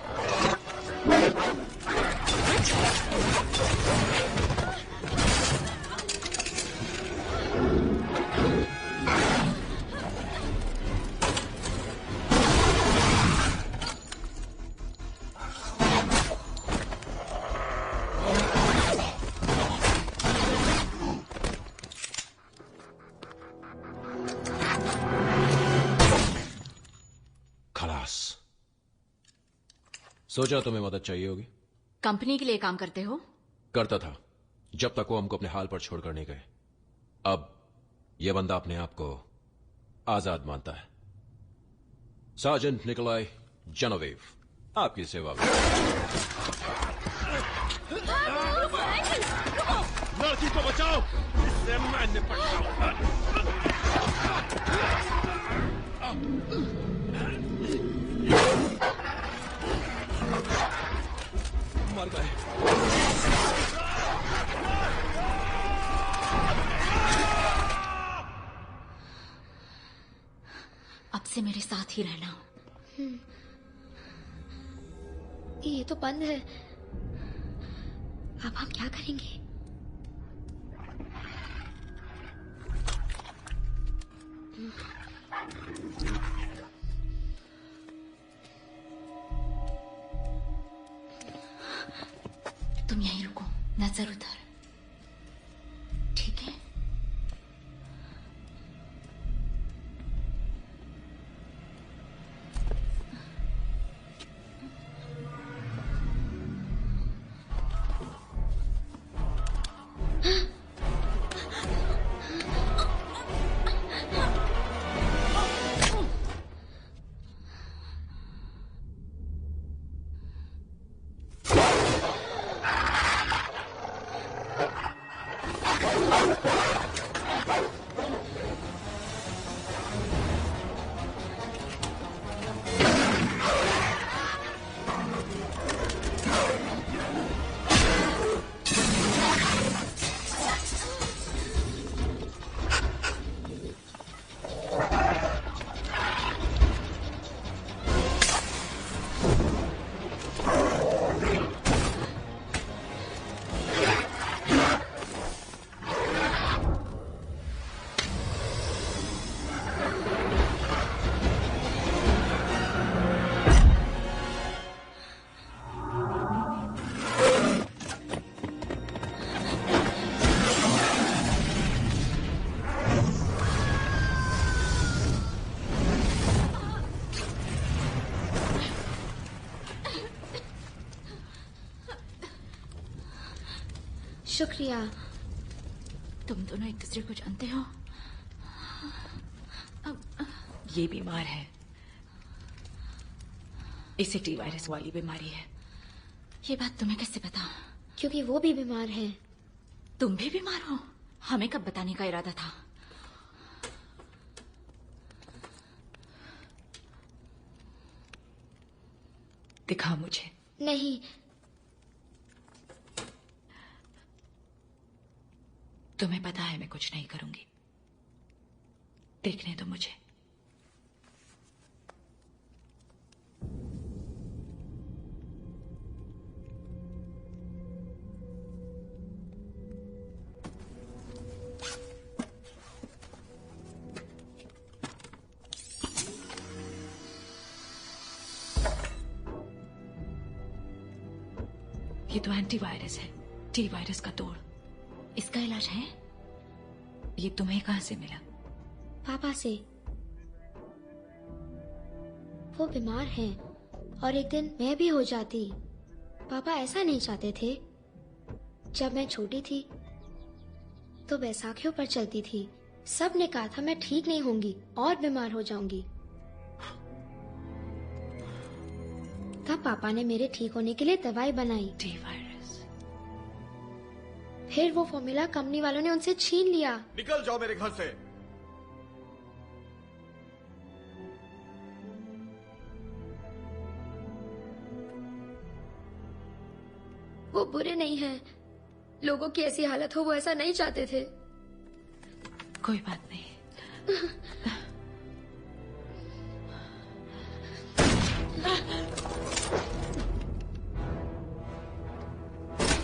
सोचा तुम्हें मदद चाहिए होगी। कंपनी के लिए काम करते हो? करता था, जब तक वो हमको अपने हाल पर छोड़कर नहीं गए। अब यह बंदा अपने आप को आजाद मानता है। सार्जेंट निकोलाई जेनोवेव, आपकी सेवा में। लड़की को बचाओ, इससे मैं निपटता मर गए। अब से मेरे साथ ही रहना। ये तो बंद है। अब हम क्या करेंगे? तुम यहीं रुको, नजर उधर, ठीक है? शुक्रिया। तुम दोनों एक दूसरे को जानते हो? ये बीमार है, इसे टी वायरस वाली बीमारी है। ये बात तुम्हें कैसे पता? क्योंकि वो भी बीमार है। तुम भी बीमार हो? हमें कब बताने का इरादा था? दिखाओ मुझे। नहीं। तुम्हें पता है मैं कुछ नहीं करूंगी। देखने दो मुझे। ये तो एंटीवायरस है, टी वायरस का तोड़। इसका इलाज है? ये तुम्हें कहां से मिला? पापा से। वो बीमार हैं और एक दिन मैं भी हो जाती। पापा ऐसा नहीं चाहते थे। जब मैं छोटी थी तो बैसाखियों पर चलती थी। सब ने कहा था मैं ठीक नहीं होंगी और बीमार हो जाऊंगी। तब पापा ने मेरे ठीक होने के लिए दवाई बनाई, टी वायरस। फिर वो फॉर्मूला कंपनी वालों ने उनसे छीन लिया। निकल जाओ मेरे घर से। वो बुरे नहीं हैं। लोगों की ऐसी हालत हो वो ऐसा नहीं चाहते थे। कोई बात नहीं।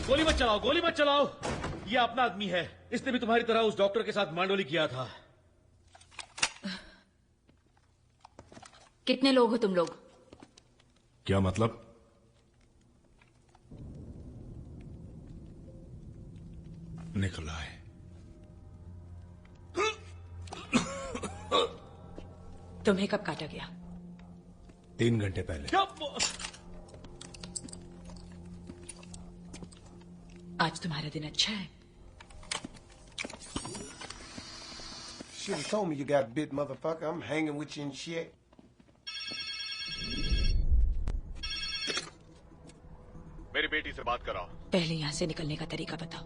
गोली मत चलाओ, गोली मत चलाओ। ये अपना आदमी है। इसने भी तुम्हारी तरह उस डॉक्टर के साथ मांडोली किया था। कितने लोग हो तुम लोग? क्या मतलब? निकलाए। तुम्हें कब काटा गया? 3 घंटे पहले। आज तुम्हारा दिन अच्छा है। Should have told me you got bit, motherfucker. I'm hanging with you and shit. मेरी बेटी से बात कराओ। पहले यहाँ से निकलने का तरीका बताओ।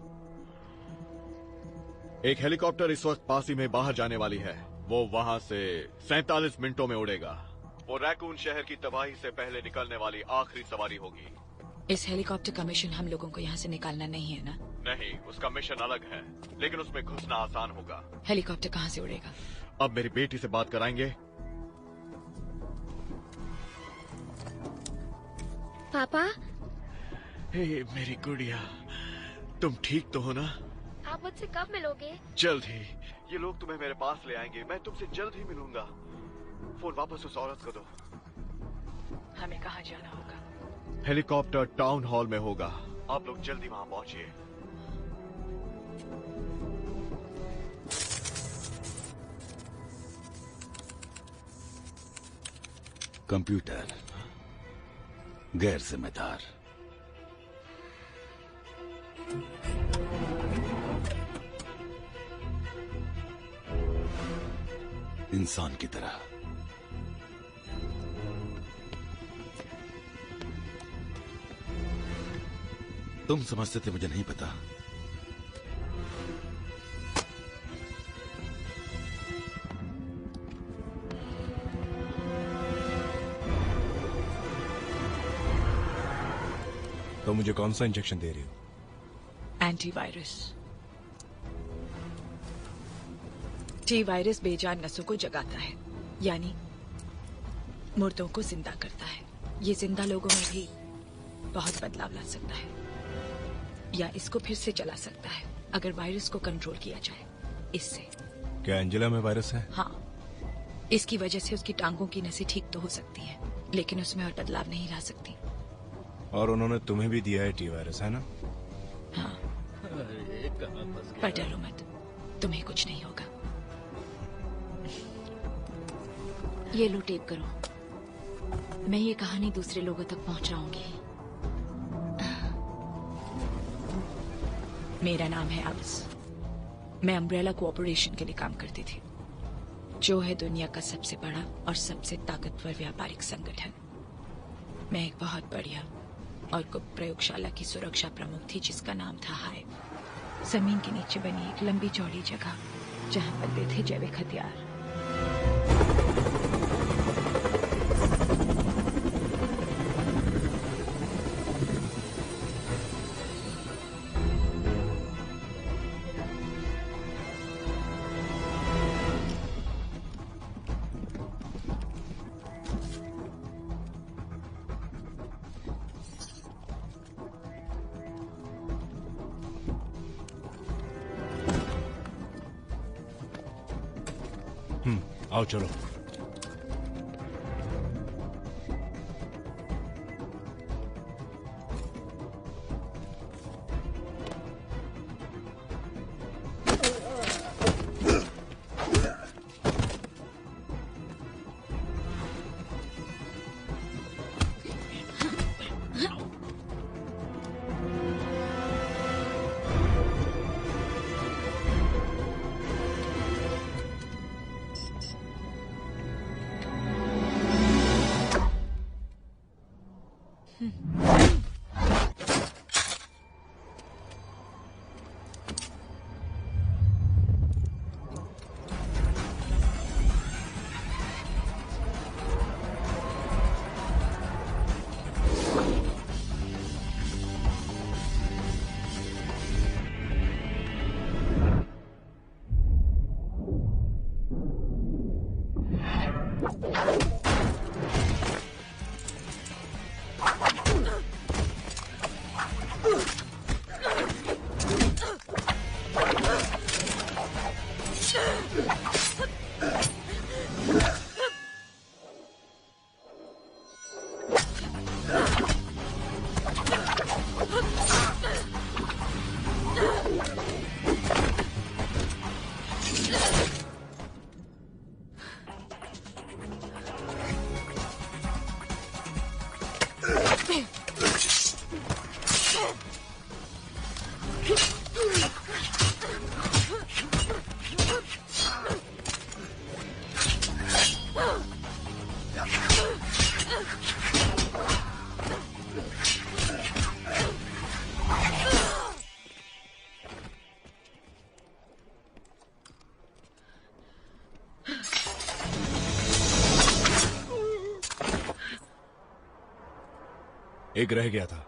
एक हेलीकॉप्टर इस वक्त पासी में बाहर जाने वाली है। वो वहाँ से 47 मिनटों में उड़ेगा। वो रैकून शहर की तबाही से पहले निकलने वाली आखिरी सवारी होगी। इस हेलीकॉप्टर का मिशन हम लोगों को यहाँ से निकालना नहीं है ना? नहीं, उसका मिशन अलग है, लेकिन उसमें घुसना आसान होगा। हेलीकॉप्टर कहाँ से उड़ेगा? अब मेरी बेटी से बात कराएंगे। पापा। हे मेरी गुड़िया, तुम ठीक तो हो ना? आप मुझसे कब मिलोगे? जल्द ही। ये लोग तुम्हें मेरे पास ले आएंगे। मैं तुमसे जल्द ही मिलूंगा। फोन वापस उस औरत को दो। हमें कहाँ जाना होगा? हेलीकॉप्टर टाउन हॉल में होगा। आप लोग जल्दी वहां पहुंचिए। कंप्यूटर गैर जिम्मेदार। इंसान की तरह। तुम समझते थे मुझे नहीं पता। तो मुझे कौन सा इंजेक्शन दे रही हो? एंटीवायरस। टी वायरस बेजान नसों को जगाता है, यानी मुर्दों को जिंदा करता है। ये जिंदा लोगों में भी बहुत बदलाव ला सकता है, या इसको फिर से चला सकता है अगर वायरस को कंट्रोल किया जाए। इससे क्या एंजेला में वायरस है? हाँ, इसकी वजह से उसकी टांगों की नसें ठीक तो हो सकती हैं, लेकिन उसमें और बदलाव नहीं ला सकती। और उन्होंने तुम्हें भी दिया है टी वायरस, है ना? हाँ। पर डरो मत, तुम्हें कुछ नहीं होगा। ये लो, टेप करो। मैं ये कहानी दूसरे लोगों तक पहुंचाऊंगी। मेरा नाम है आविस। मैं अम्ब्रेला कोऑपरेशन के लिए काम करती थी, जो है दुनिया का सबसे बड़ा और सबसे ताकतवर व्यापारिक संगठन। मैं एक बहुत बढ़िया और गुप्त प्रयोगशाला की सुरक्षा प्रमुख थी, जिसका नाम था हाइव। जमीन के नीचे बनी एक लंबी चौड़ी जगह जहां बनते थे जैविक हथियार। आओ चलो। एक रह गया था।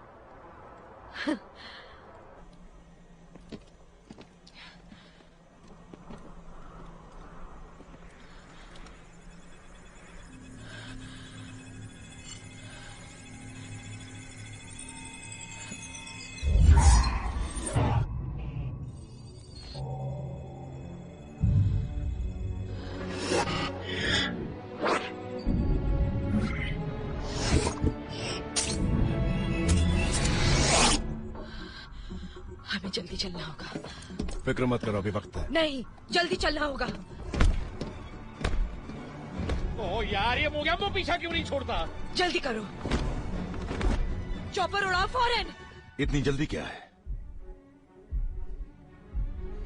जल्दी चलना होगा। फिक्र मत करो, अभी वक्त है। नहीं, जल्दी चलना होगा। ओ यार, ये मोगैम्बो पीछा क्यों नहीं छोड़ता? जल्दी करो, चॉपर उड़ाओ फौरन। इतनी जल्दी क्या है?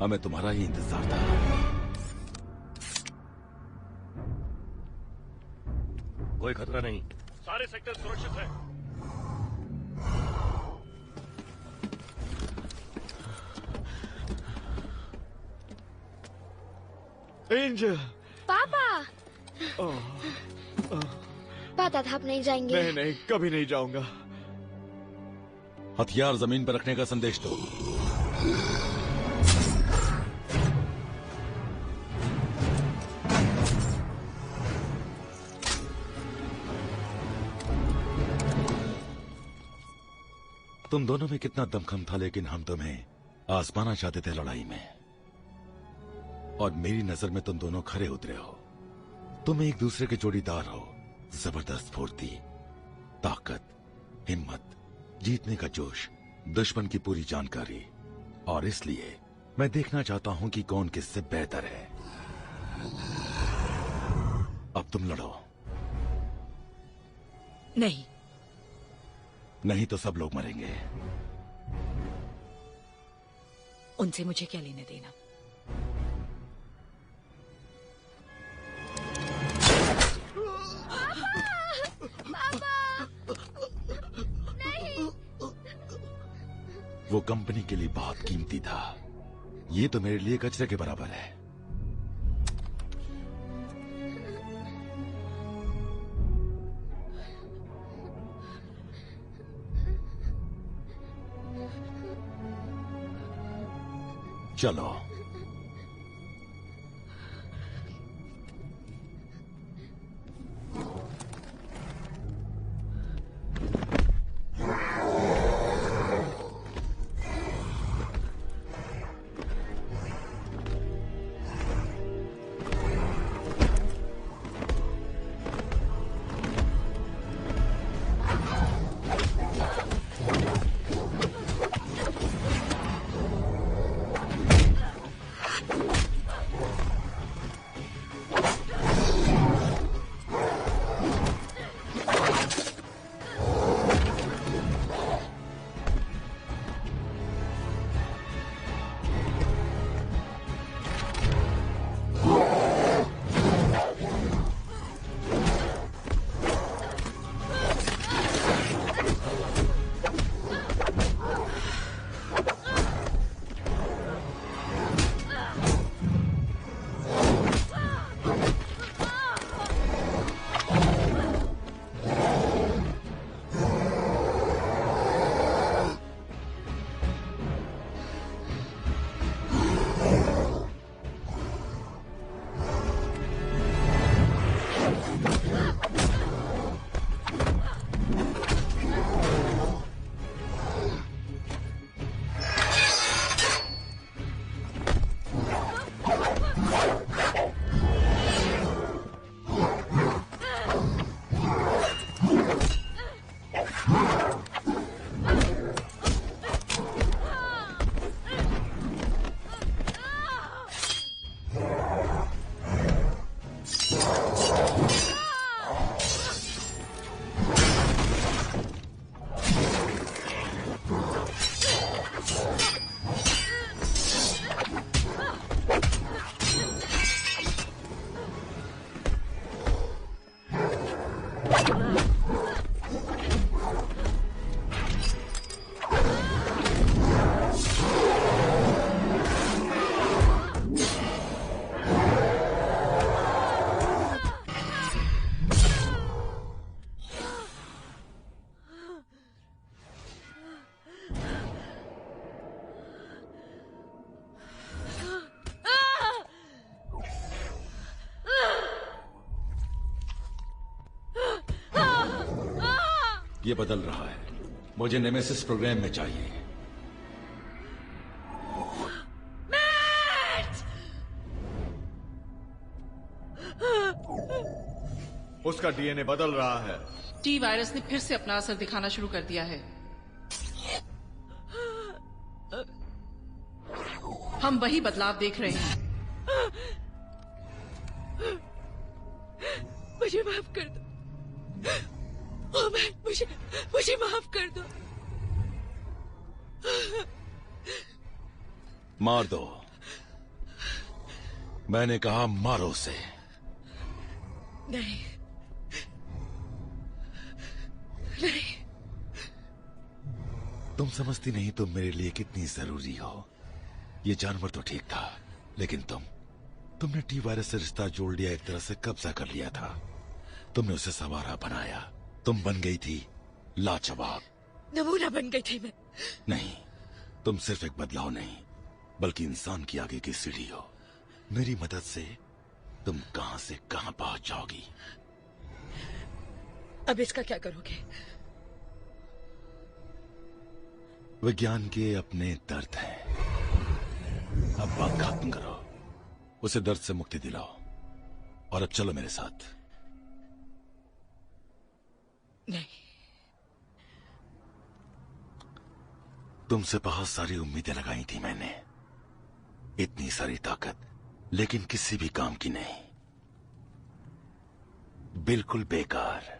हमें तुम्हारा ही इंतजार था। कोई खतरा नहीं, सारे सेक्टर सुरक्षित हैं। एंजल, पापा। पता था आप नहीं जाएंगे। नहीं, कभी नहीं जाऊंगा। हथियार जमीन पर रखने का संदेश दो। तुम दोनों में कितना दमखम था, लेकिन हम तुम्हें आजमाना चाहते थे लड़ाई में, और मेरी नजर में तुम दोनों खरे उतरे हो। तुम एक दूसरे के जोड़ीदार हो। जबरदस्त फुर्ती, ताकत, हिम्मत, जीतने का जोश, दुश्मन की पूरी जानकारी, और इसलिए मैं देखना चाहता हूं कि कौन किससे बेहतर है। अब तुम लड़ो। नहीं, नहीं तो सब लोग मरेंगे। उनसे मुझे क्या लेने देना। वो कंपनी के लिए बहुत कीमती था, ये तो मेरे लिए कचरे के बराबर है। चलो। ये बदल रहा है, मुझे नेमेसिस प्रोग्राम में चाहिए। उसका डीएनए बदल रहा है। टी वायरस ने फिर से अपना असर दिखाना शुरू कर दिया है। हम वही बदलाव देख रहे हैं। मुझे माफ कर दो। ओ मैन, मुझे माफ कर दो। मार दो। मैंने कहा मारो उसे। नहीं, नहीं। तुम समझती नहीं तुम मेरे लिए कितनी जरूरी हो। ये जानवर तो ठीक था, लेकिन तुमने टी वायरस से रिश्ता जोड़ लिया, एक तरह से कब्जा कर लिया था। तुमने उसे सवारा बनाया। तुम बन गई थी लाजवाब। नमूना बन गई थी मैं। नहीं, तुम सिर्फ एक बदलाव नहीं, बल्कि इंसान की आगे की सीढ़ी हो। मेरी मदद से तुम कहां से कहां पहुंच जाओगी। अब इसका क्या करोगे? विज्ञान के अपने दर्द हैं। अब बात खत्म करो, उसे दर्द से मुक्ति दिलाओ, और अब चलो मेरे साथ। नहीं, तुमसे बहुत सारी उम्मीदें लगाई थी मैंने, इतनी सारी ताकत, लेकिन किसी भी काम की नहीं। बिल्कुल बेकार।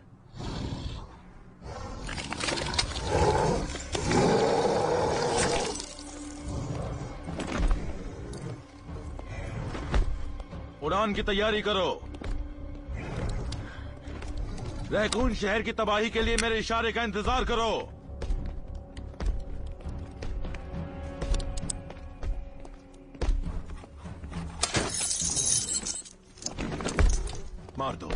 उड़ान की तैयारी करो। रैकून शहर की तबाही के लिए मेरे इशारे का इंतजार करो। मार दो।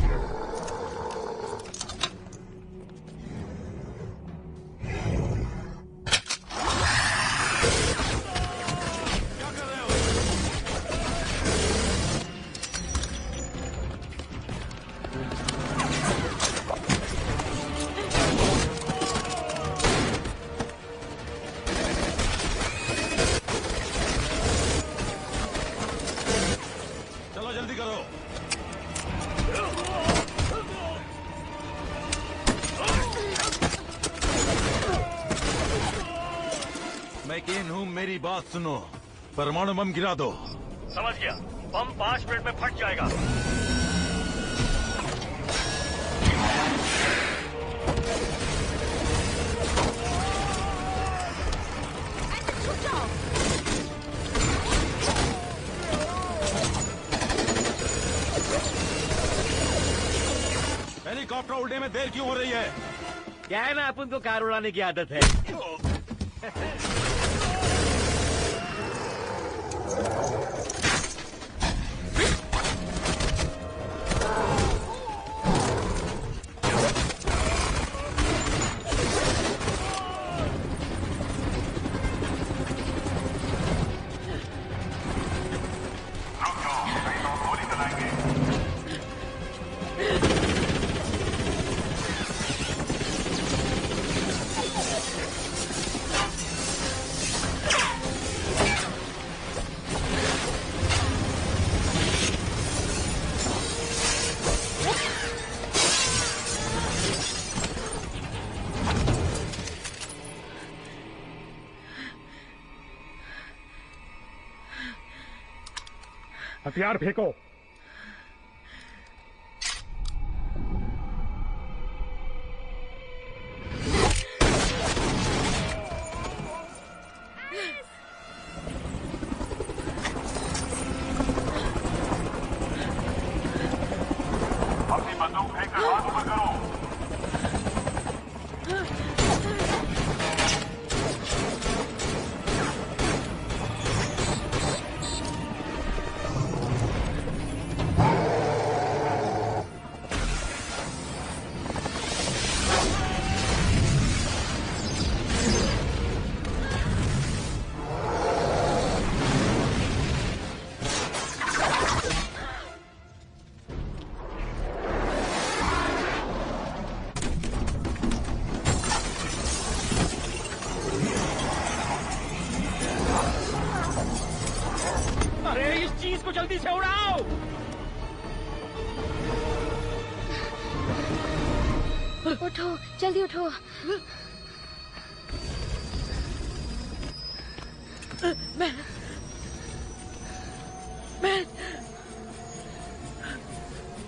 चलो जल्दी करो। मैं केन हूं, मेरी बात सुनो। परमाणु बम गिरा दो। समझ गया। बम 5 मिनट में फट जाएगा। हेलीकॉप्टर उड़ने में देर क्यों हो रही है? क्या है ना, अपन को कार उड़ाने की आदत है। हथियार फेंको। अपनी बंदूक फेंक कर हाथ ऊपर करो। अरे इस चीज को जल्दी से उड़ाओ। उठो, जल्दी उठो। मैं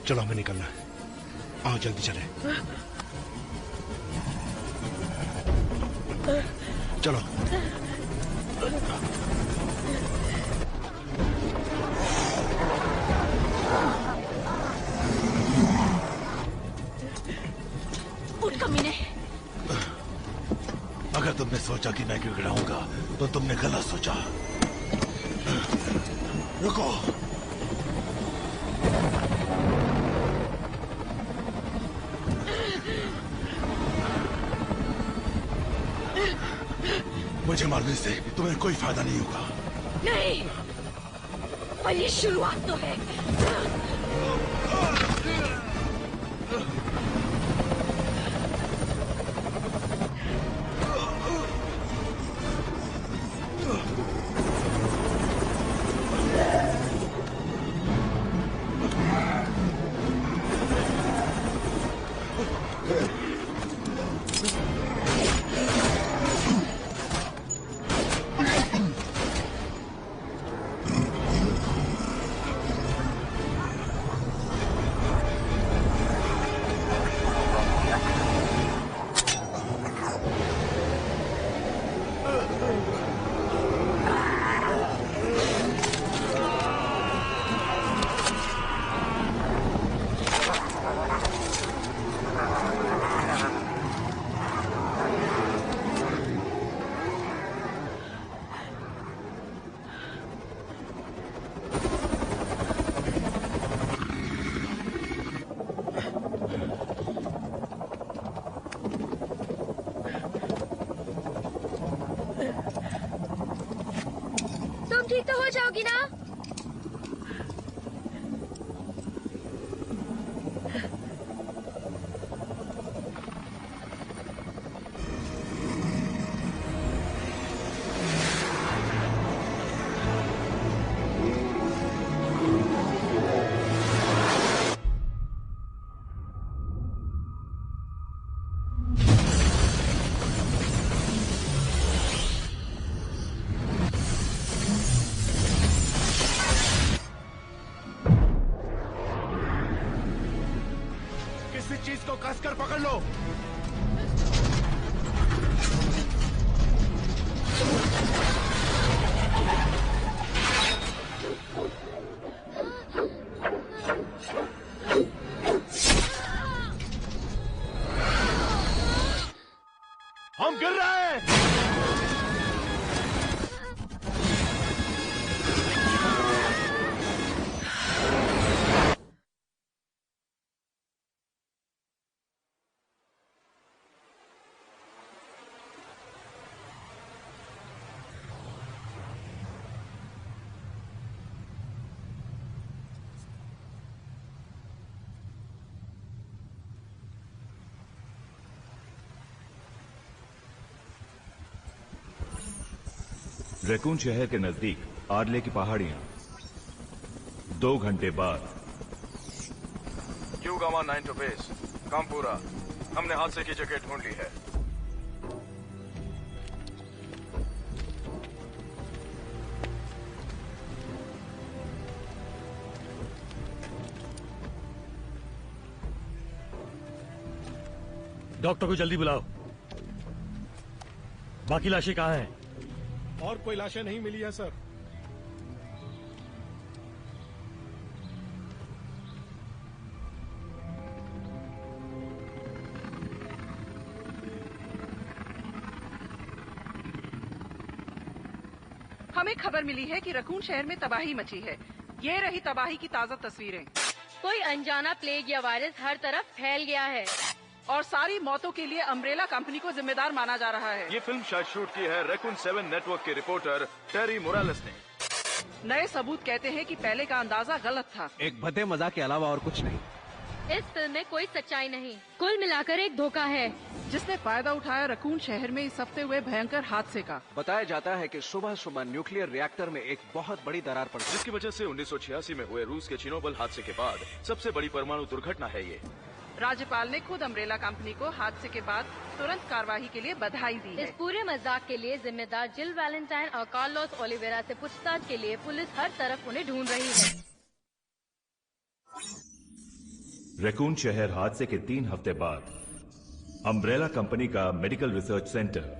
चलो, हमें निकलना है। आओ जल्दी चले। चलो। उठ कमीने। अगर तुमने सोचा कि मैं गिड़गिड़ाऊंगा तो तुमने गलत सोचा। रुको। मुझे मारने से तुम्हें कोई फायदा नहीं होगा। नहीं, और ये शुरुआत तो है। तुम ठीक तो हो जाओगी ना? चीज को कसकर पकड़ लो। हम गिर रहे हैं। रैकून शहर के नजदीक आर्ले की पहाड़ियां। 2 घंटे बाद। यूगामा 9 to base। काम पूरा। हमने हादसे की जगह ढूंढ ली है। डॉक्टर को जल्दी बुलाओ। बाकी लाशें कहाँ हैं? और कोई लाशें नहीं मिली है सर। हमें खबर मिली है कि रकून शहर में तबाही मची है। ये रही तबाही की ताजा तस्वीरें। कोई अनजाना प्लेग या वायरस हर तरफ फैल गया है और सारी मौतों के लिए अम्ब्रेला कंपनी को जिम्मेदार माना जा रहा है। ये फिल्म शायद शूट की है रैकून 7 नेटवर्क के रिपोर्टर टेरी मोरालेस ने। नए सबूत कहते हैं कि पहले का अंदाजा गलत था। एक भद्दे मजाक के अलावा और कुछ नहीं। इस फिल्म में कोई सच्चाई नहीं, कुल मिलाकर एक धोखा है जिसने फायदा उठाया रकून शहर में इस हफ्ते हुए भयंकर हादसे का। बताया जाता है कि सुबह सुबह न्यूक्लियर रिएक्टर में एक बहुत बड़ी दरार पड़ी, जिसकी वजह से 1986 में हुए रूस के चिनोबल हादसे के बाद सबसे बड़ी परमाणु दुर्घटना है ये। राज्यपाल ने खुद अम्ब्रेला कंपनी को हादसे के बाद तुरंत कार्रवाई के लिए बधाई दी है। इस पूरे मजाक के लिए जिम्मेदार जिल वैलेंटाइन और कार्लोस ओलिवेरा से पूछताछ के लिए पुलिस हर तरफ उन्हें ढूंढ रही है। रैकून शहर हादसे के 3 हफ्ते बाद। अम्ब्रेला कंपनी का medical research centre.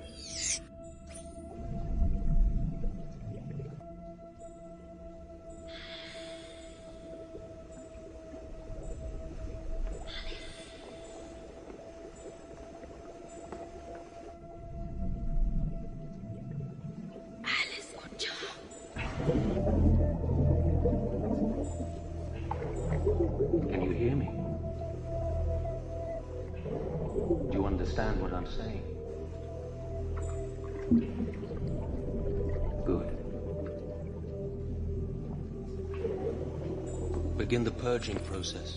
Can you hear me? Do you understand what I'm saying? Good. Begin the purging process.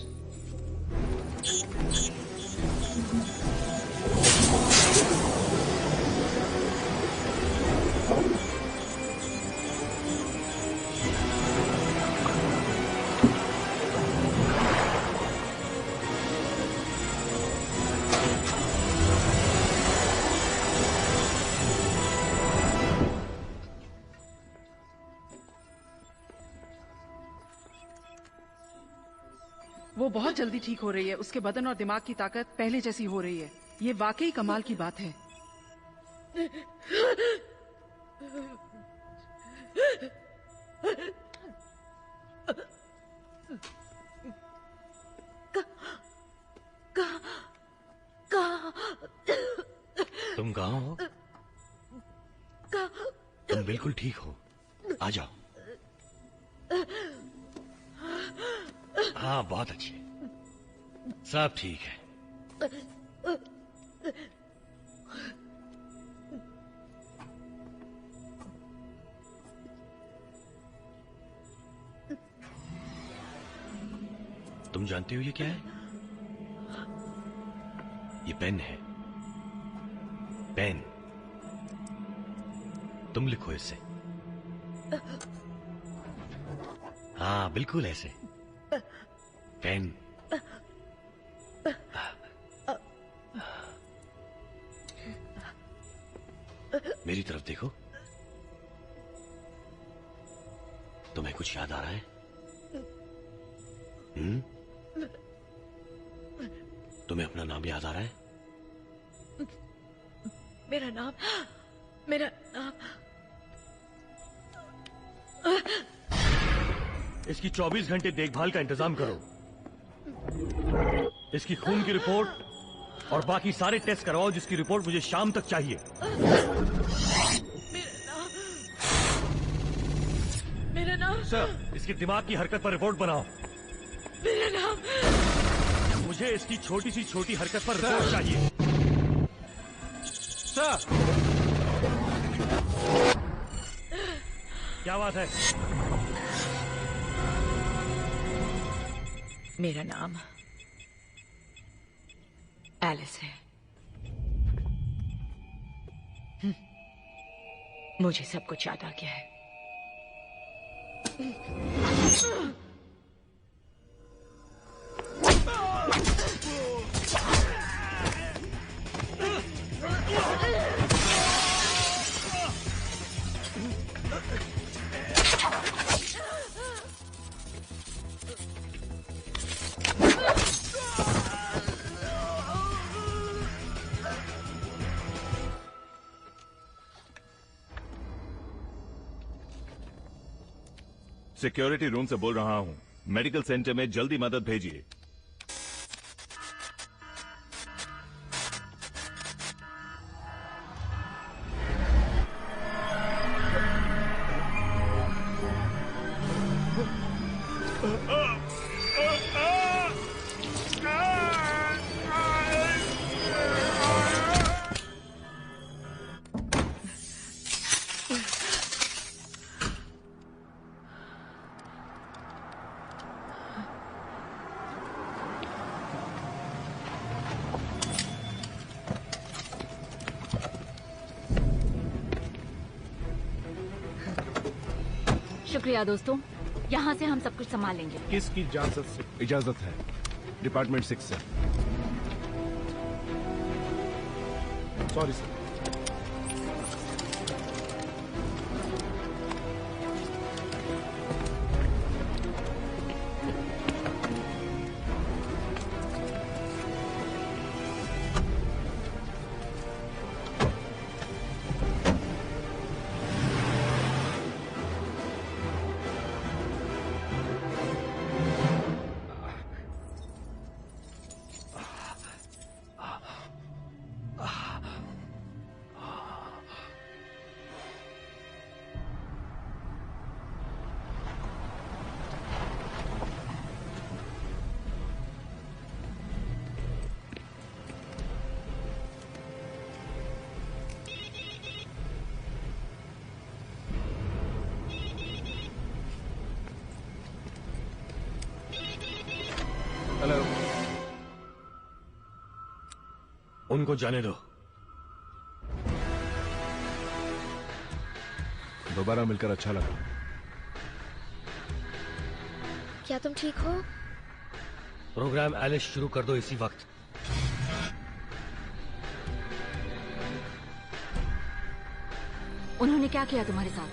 वो बहुत जल्दी ठीक हो रही है। उसके बदन और दिमाग की ताकत पहले जैसी हो रही है। ये वाकई कमाल की बात है। तुम कहाँ हो? तुम बिल्कुल ठीक हो। आ जाओ। हाँ, बहुत अच्छे। सब ठीक है। तुम जानते हो ये क्या है? ये पेन है। पेन। तुम लिखो इससे। हाँ, बिल्कुल ऐसे। पेन। मेरी तरफ देखो। तुम्हें कुछ याद आ रहा है? तुम्हें अपना नाम याद आ रहा है? मेरा नाम इसकी 24 घंटे देखभाल का इंतजाम करो। इसकी खून की रिपोर्ट और बाकी सारे टेस्ट करवाओ, जिसकी रिपोर्ट मुझे शाम तक चाहिए। मेरा नाम सर, इसकी दिमाग की हरकत पर रिपोर्ट बनाओ। मेरा नाम मुझे इसकी छोटी सी छोटी हरकत पर रिपोर्ट चाहिए। सर, क्या बात है? मेरा नाम एलिस है। मुझे सब कुछ याद आ गया है। सिक्योरिटी रूम से बोल रहा हूं। मेडिकल सेंटर में जल्दी मदद भेजिए। शुक्रिया दोस्तों, यहाँ से हम सब कुछ संभाल लेंगे। किसकी इजाजत है? डिपार्टमेंट 6 से। Sorry sir. हेलो। उनको जाने दो। दोबारा मिलकर अच्छा लगा। क्या तुम ठीक हो? प्रोग्राम एलिस शुरू कर दो इसी वक्त। उन्होंने क्या किया तुम्हारे साथ?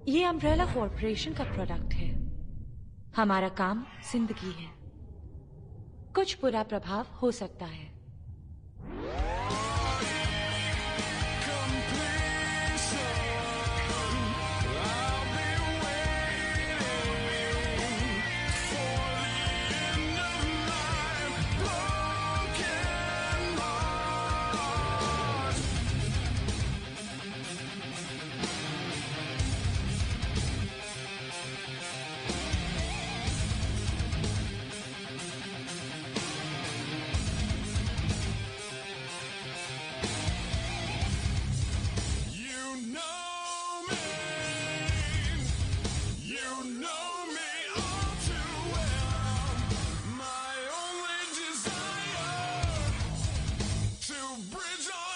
ये अम्ब्रेला कॉर्पोरेशन का प्रोडक्ट है। हमारा काम जिंदगी है। कुछ बुरा प्रभाव हो सकता है। Bridge on